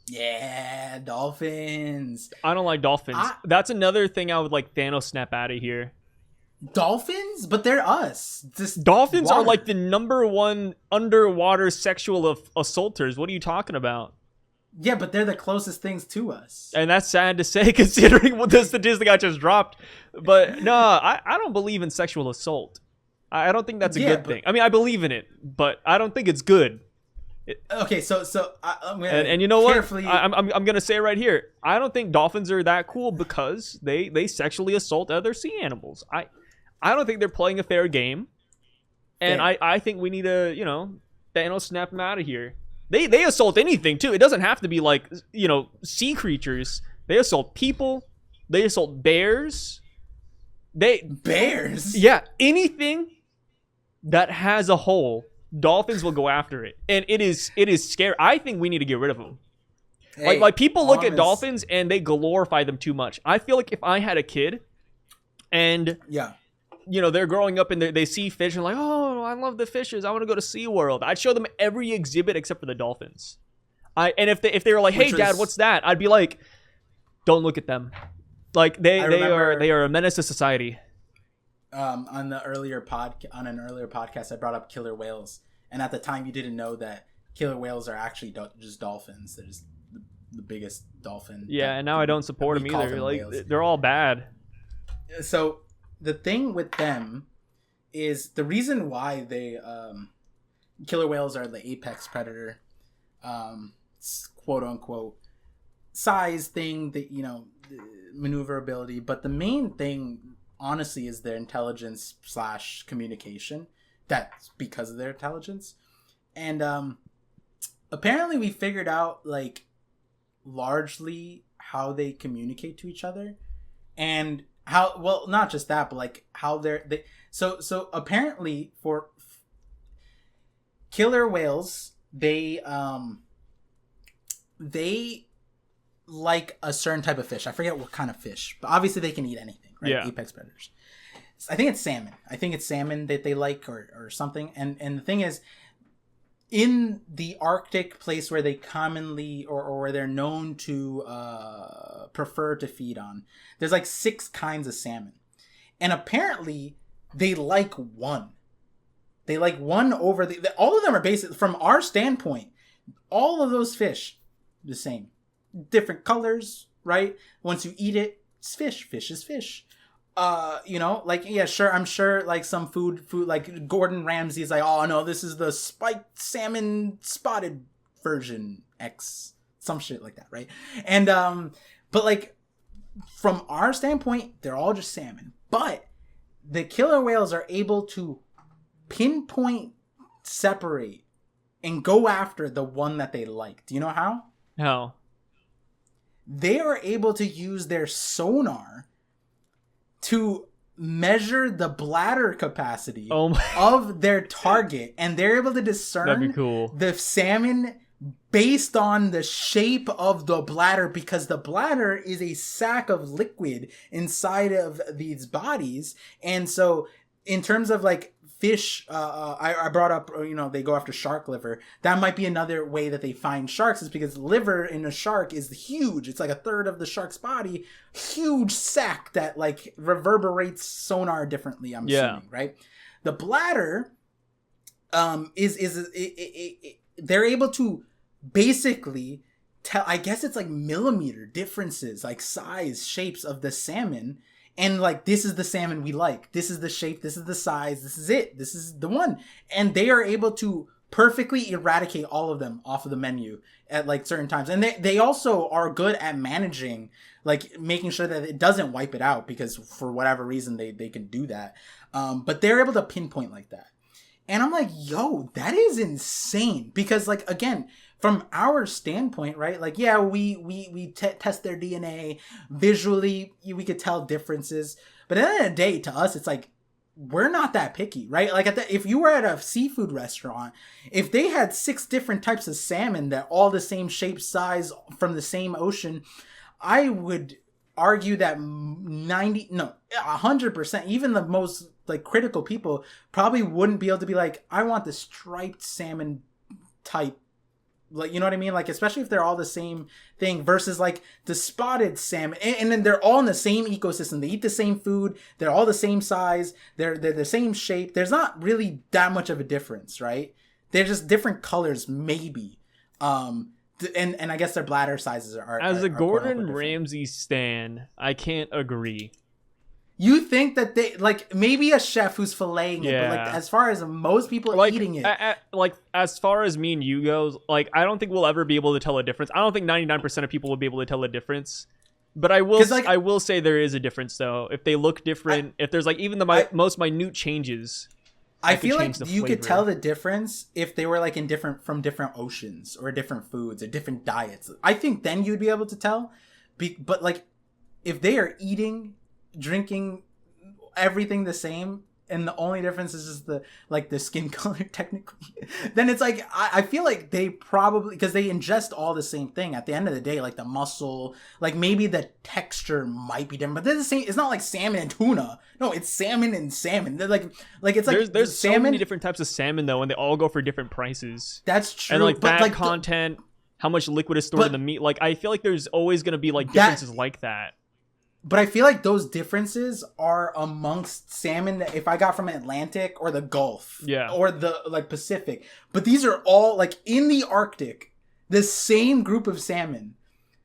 Yeah, dolphins. I don't like dolphins. That's another thing I would like Thanos snap out of here. Dolphins? But they're us. Dolphins are like the #1 underwater sexual assaulters. What are you talking about? Yeah, but they're the closest things to us. And that's sad to say considering what the statistic I just dropped. But no, I don't believe in sexual assault. I don't think that's a good thing. I mean, I believe in it, but I don't think it's good. Okay, so I'm gonna and you know carefully... what? I'm gonna say right here. I don't think dolphins are that cool because they sexually assault other sea animals. I don't think they're playing a fair game, and I think we need to Thanos snap them out of here. They assault anything too. It doesn't have to be like sea creatures. They assault people. They assault bears. Bears? Yeah, anything that has a hole, dolphins will go after it, and it is scary. I think we need to get rid of them. Hey, like people look at dolphins and they glorify them too much. I feel like if I had a kid, and they're growing up and they see fish and like, oh, I love the fishes. I want to go to SeaWorld. I'd show them every exhibit except for the dolphins. And if they were like, hey, Dad, what's that? I'd be like, don't look at them. Like they are a menace to society. On an earlier podcast, I brought up killer whales, and at the time you didn't know that killer whales are actually just dolphins. They're just the biggest dolphin. Yeah, and now I don't support them either. Like they're all bad. So the thing with them is the reason why they killer whales are the apex predator, quote unquote, size thing that maneuverability, but the main thing honestly is their intelligence / communication. That's because of their intelligence. And apparently we figured out like largely how they communicate to each other, and how, well, not just that, but like how so apparently for killer whales, they like a certain type of fish. I forget what kind of fish, but obviously they can eat anything, right? Yeah. Apex predators. I think it's salmon that they like, or something. And the thing is, in the Arctic place where they commonly or where they're known to prefer to feed on, there's like 6 kinds of salmon. And apparently they like one. They like one over all of them are basically, from our standpoint, all of those fish, the same. Different colors, right? Once you eat it, it's fish. Fish is fish. You know, like, yeah, sure, I'm sure, like, some food, like, Gordon Ramsay's like, oh, no, this is the spiked salmon spotted version X. Some shit like that, right? And, but, like, from our standpoint, they're all just salmon. But the killer whales are able to pinpoint, separate, and go after the one that they like. Do you know how? How? They are able to use their sonar to measure the bladder capacity of their target, and they're able to discern the salmon based on the shape of the bladder, because the bladder is a sack of liquid inside of these bodies. And so in terms of like fish, I brought up, you know, they go after shark liver. That might be another way that they find sharks, is because liver in a shark is huge. It's like a third of the shark's body, huge sack that like reverberates sonar differently, I'm assuming, right? The bladder they're able to basically tell, I guess it's like millimeter differences, like size, shapes of the salmon. And like, this is the salmon we like. This is the shape. This is the size. This is it. This is the one. And they are able to perfectly eradicate all of them off of the menu at like certain times. And they also are good at managing, like making sure that it doesn't wipe it out, because for whatever reason they can do that. But they're able to pinpoint like that. And I'm like, yo, that is insane. Because like, again, from our standpoint, right? Like, yeah, we test their DNA visually. We could tell differences. But at the end of the day, to us, it's like, we're not that picky, right? Like, if you were at a seafood restaurant, if they had 6 different types of salmon that all the same shape, size, from the same ocean, I would argue that 100%, even the most like critical people probably wouldn't be able to be like, I want the striped salmon type. Like, you know what I mean? Like, especially if they're all the same thing versus like the spotted salmon, and then they're all in the same ecosystem. They eat the same food. They're all the same size. They're the same shape. There's not really that much of a difference, right? They're just different colors, maybe. And I guess their bladder sizes are as a Gordon Ramsay stan, I can't agree. You think that they, like, maybe a chef who's filleting it, but like, as far as most people like, eating it, like, as far as me and you goes, like, I don't think we'll ever be able to tell a difference. I don't think 99% of people will be able to tell a difference. But I will, like, I will say there is a difference, though. If they look different, if there's like even the most minute changes, I feel like you could tell the difference if they were like from different oceans or different foods or different diets. I think then you'd be able to tell. But like, if they are eating, drinking, everything the same, and the only difference is just the skin color technically, then it's like, I feel like they probably, because they ingest all the same thing at the end of the day, like the muscle, like maybe the texture might be different, but they're the same. It's not like salmon and tuna. No, it's salmon and salmon. They're like it's like there's salmon. So many different types of salmon though, and they all go for different prices. That's true. And like fat like content, how much liquid is stored in the meat. Like, I feel like there's always going to be like differences like that. But I feel like those differences are amongst salmon that if I got from Atlantic or the Gulf, or the like Pacific. But these are all like in the Arctic, the same group of salmon.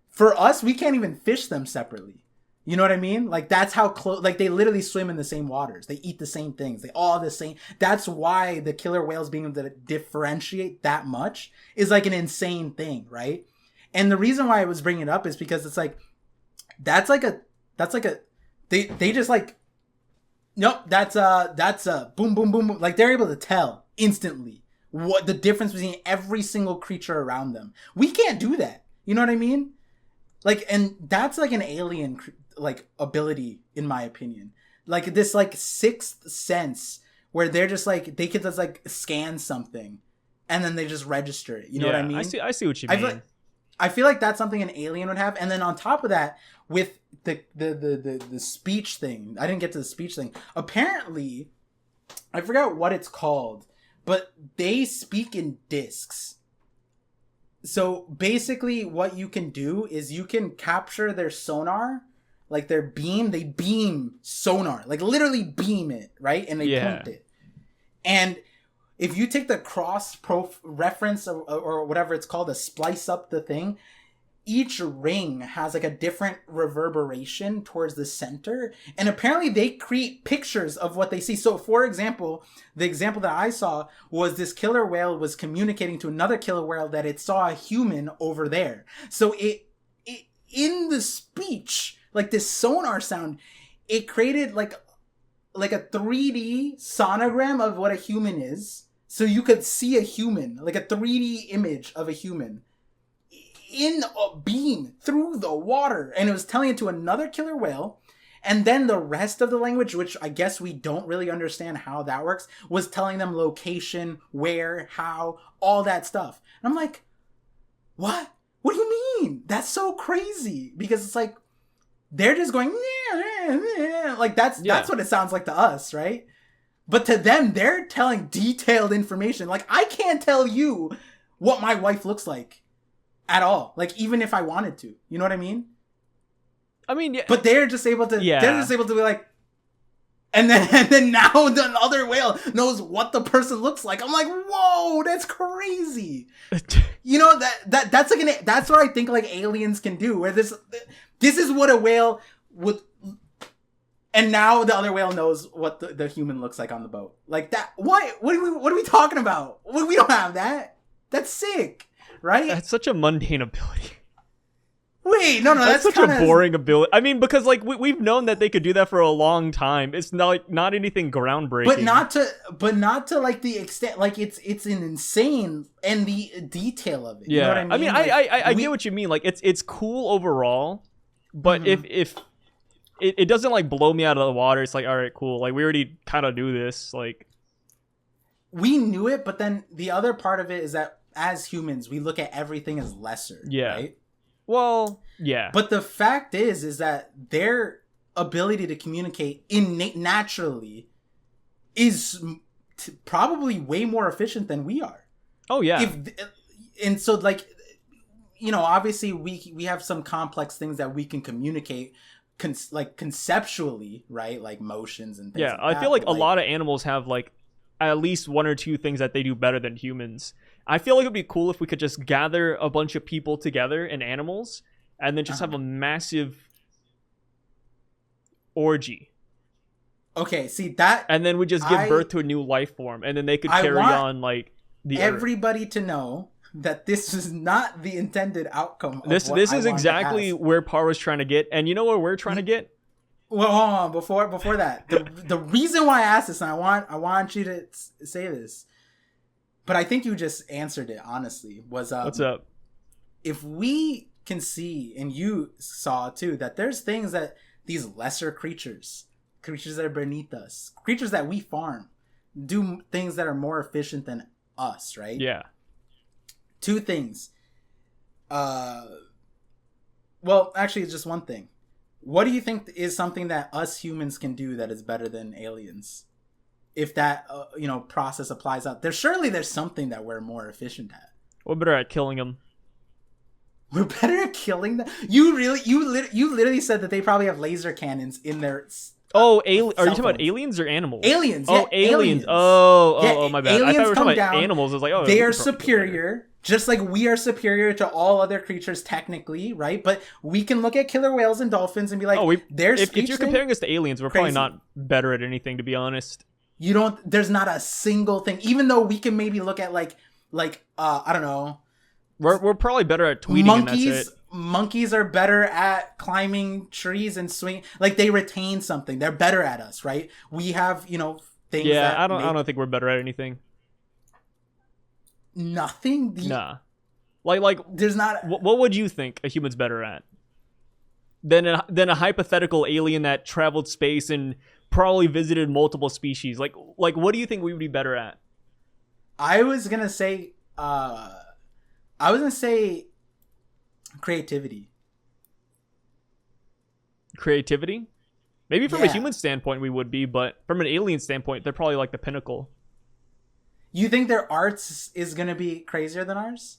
For us, we can't even fish them separately. You know what I mean? Like, that's how close, like, they literally swim in the same waters. They eat the same things. They all the same. That's why the killer whales being able to differentiate that much is like an insane thing, right? And the reason why I was bringing it up is because it's like, they just like, nope, that's a boom, boom, boom, boom. Like, they're able to tell instantly what the difference between every single creature around them. We can't do that. You know what I mean? Like, and that's like an alien like ability, in my opinion. Like this like sixth sense where they're just like, they could just like scan something and then they just register it. You know what I mean? I see what you mean. I feel like that's something an alien would have. And then on top of that, with the speech thing, I didn't get to the speech thing. Apparently, I forgot what it's called, but they speak in discs. So basically what you can do is you can capture their sonar like their beam, they beam sonar, like literally beam it, right? And they point it. And if you take the cross reference or whatever it's called, to splice up the thing, each ring has like a different reverberation towards the center. And apparently they create pictures of what they see. So for example, the example that I saw was this killer whale was communicating to another killer whale that it saw a human over there. So it in the speech, like this sonar sound, it created like a 3D sonogram of what a human is. So you could see a human, like a 3D image of a human in a beam through the water. And it was telling it to another killer whale. And then the rest of the language, which I guess we don't really understand how that works, was telling them location, where, how, all that stuff. And I'm like, what? What do you mean? That's so crazy. Because it's like, they're just going, like that's what it sounds like to us, right? But to them, they're telling detailed information. Like, I can't tell you what my wife looks like at all. Like, even if I wanted to. You know what I mean? I mean, yeah. But they're just able to, they're just able to be like, and then now the other whale knows what the person looks like. I'm like, whoa, that's crazy. You know, that's like that's what I think like aliens can do, where this is what a whale would, and now the other whale knows what the human looks like on the boat. Like that. What are we talking about? We don't have that. That's sick, right? That's such a mundane ability. Wait, no, that's such a boring ability. I mean, because like we've known that they could do that for a long time. It's not anything groundbreaking. But not to like the extent, like it's an insane, and the detail of it. Yeah, you know what I mean? I mean, like, I get what you mean. Like it's cool overall, but if it doesn't like blow me out of the water, it's like, all right, cool. Like we already kind of do this. Like we knew it, but then the other part of it is that as humans, we look at everything as lesser. Yeah. Right? Well, yeah. But the fact is that their ability to communicate naturally is probably way more efficient than we are. Oh, yeah. And so, like, you know, obviously we have some complex things that we can communicate conceptually, right? Like motions and things like that. I feel like a lot of animals have, like, at least one or two things that they do better than humans. I feel like it'd be cool if we could just gather a bunch of people together and animals and then just have a massive orgy. Okay, see that, and then we just give birth to a new life form, and then they could carry on like the everybody Earth. To know that this is not the intended outcome. This is exactly where Par was trying to get, and you know where we're trying to get. Well, hold on. Before that, the reason why I asked this, and I want you to say this, but I think you just answered it honestly. Was what's up? If we can see, and you saw too, that there's things that these lesser creatures that are beneath us, creatures that we farm, do things that are more efficient than us, right? Yeah. Two things. Well, actually, it's just one thing. What do you think is something that us humans can do that is better than aliens? If that process applies out, there's something that we're more efficient at. We're better at killing them. We're better at killing them. You literally said that they probably have laser cannons in their. Oh, are you talking about aliens or animals? Aliens. Oh, yeah, aliens. Oh, my bad. I thought we were talking about animals. I was like, oh, they are superior. Just like we are superior to all other creatures technically, right? But we can look at killer whales and dolphins and be like, if you're comparing us to aliens, we're probably not better at anything, to be honest. There's not a single thing, even though we can maybe look at like I don't know. We're probably better at tweeting. Monkeys, and that's it. Monkeys are better at climbing trees and swing. Like they retain something. They're better at us, right? We have, things. Yeah, I don't think we're better at anything. Nothing. Nah. Like there's not. What would you think a human's better at? Than a hypothetical alien that traveled space and probably visited multiple species. Like what do you think we would be better at? I was gonna say creativity. Creativity? Maybe from a human standpoint we would be, but from an alien standpoint, they're probably like the pinnacle. You think their arts is gonna be crazier than ours?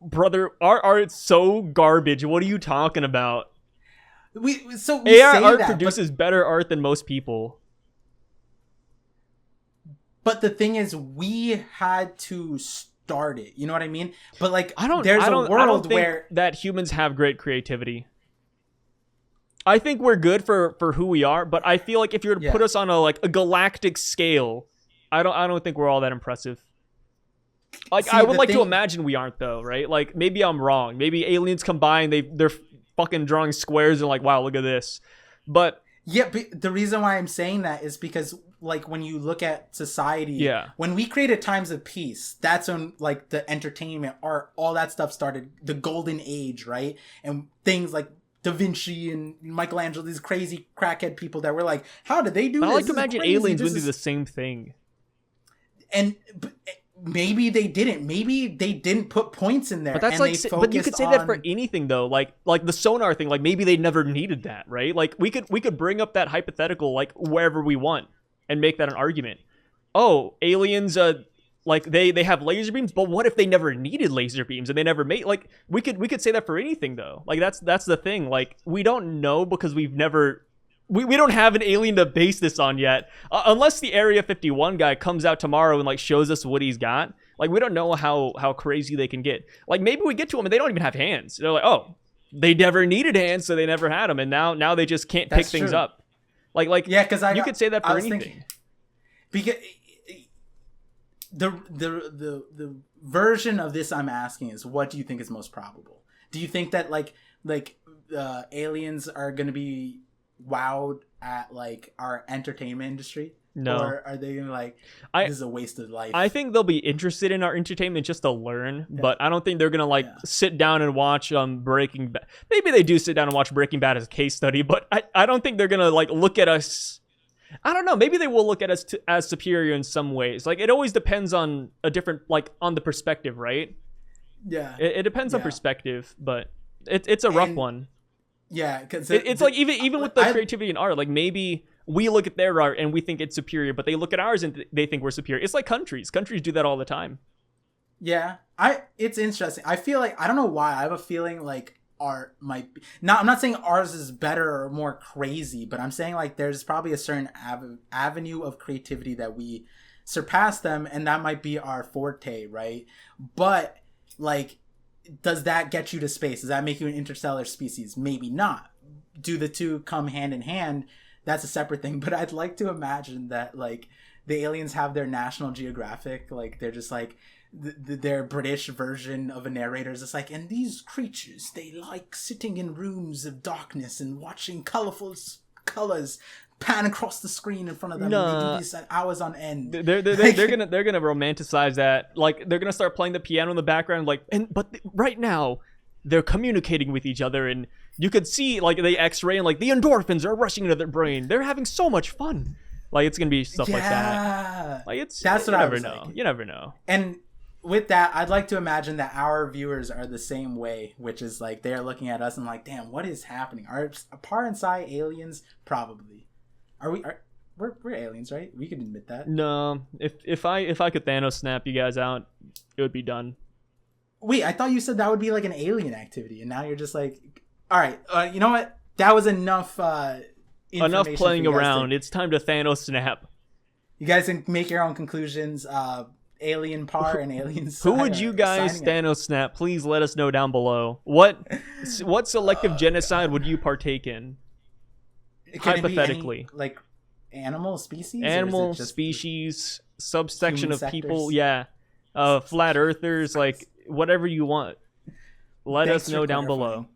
Brother, our art's so garbage. What are you talking about? we AI art produces better art than most people. But the thing is, we had to start it. You know what I mean? But like, I don't think that humans have great creativity. I think we're good for who we are, but I feel like if you were to put us on a galactic scale, I don't think we're all that impressive. Like, I would like to imagine we aren't, though, right? Like, maybe I'm wrong. Maybe aliens come by and they're fucking drawing squares and like, wow, look at this. But yeah, but the reason why I'm saying that is because, like, when you look at society, when we created Times of Peace, that's when, like, the entertainment, art, all that stuff started, the golden age, right? And things like Da Vinci and Michelangelo, these crazy crackhead people that were like, how did they do this? I like to imagine aliens would do the same thing. And maybe they didn't. Maybe they didn't put points in there. But that's but you could say that for anything, though. Like the sonar thing. Like, maybe they never needed that, right? Like, we could bring up that hypothetical like wherever we want and make that an argument. Oh, aliens, like they have laser beams, but what if they never needed laser beams and they never made, like, we could say that for anything, though. Like, that's the thing. Like, we don't know because we've never. We don't have an alien to base this on yet. Unless the Area 51 guy comes out tomorrow and like shows us what he's got. Like, we don't know how crazy they can get. Like, maybe we get to them and they don't even have hands. They're like, oh, they never needed hands, so they never had them, and now they just can't pick things up. Like yeah, because you could say that for anything. Because the version of this I'm asking is, what do you think is most probable? Do you think that like aliens are going to be wowed at like our entertainment industry? No. Or are they gonna like, this is a waste of life? I think they'll be interested in our entertainment just to learn, but I don't think they're gonna sit down and watch Breaking Bad. Maybe they do sit down and watch Breaking Bad as a case study, but I don't think they're gonna like look at us. I don't know. Maybe they will look at us as superior in some ways. Like, it always depends on a different, like, on the perspective, right? Yeah. It depends on perspective, but it's a rough one. Yeah, because it's like even with the creativity in art, like, maybe we look at their art and we think it's superior, but they look at ours and they think we're superior. It's like countries do that all the time. Yeah, it's interesting. I feel like, I don't know why, I have a feeling like art might be, I'm not saying ours is better or more crazy, but I'm saying like there's probably a certain avenue of creativity that we surpass them, and that might be our forte, right? But like, does that get you to space? Does that make you an interstellar species? Maybe not. Do the two come hand in hand? That's a separate thing. But I'd like to imagine that like the aliens have their National Geographic, like they're just like their British version of a narrator is just like, and these creatures, they like sitting in rooms of darkness and watching colorful colors pan across the screen in front of them. No. And they do this hours on end. They're gonna romanticize that. Like, they're gonna start playing the piano in the background, like, but right now they're communicating with each other, and you could see like the X-ray and like the endorphins are rushing into their brain. They're having so much fun. Like, it's gonna be stuff like that. Like, that's what I never know. You never know. And with that, I'd like to imagine that our viewers are the same way, which is like they're looking at us and like, damn, what is happening? Are Par and Sai aliens? Probably. We're aliens, right? We can admit that. No, if I could Thanos snap you guys out, it would be done. Wait, I thought you said that would be like an alien activity, and now you're just like, all right, you know what? That was enough. Enough playing around. It's time to Thanos snap. You guys can make your own conclusions. Alien Par and Alien Sai. Who would you guys Thanos snap? Please let us know down below. What selective genocide would you partake in? Hypothetically, like animal species, subsection of people, flat earthers, like whatever you want. Let us know down below.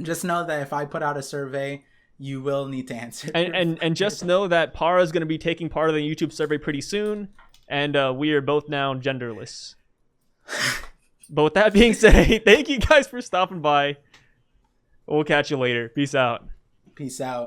Just know that if I put out a survey, you will need to answer. And just know that Para is going to be taking part of the YouTube survey pretty soon, and we are both now genderless. But with that being said, thank you guys for stopping by. We'll catch you later. Peace out. Peace out.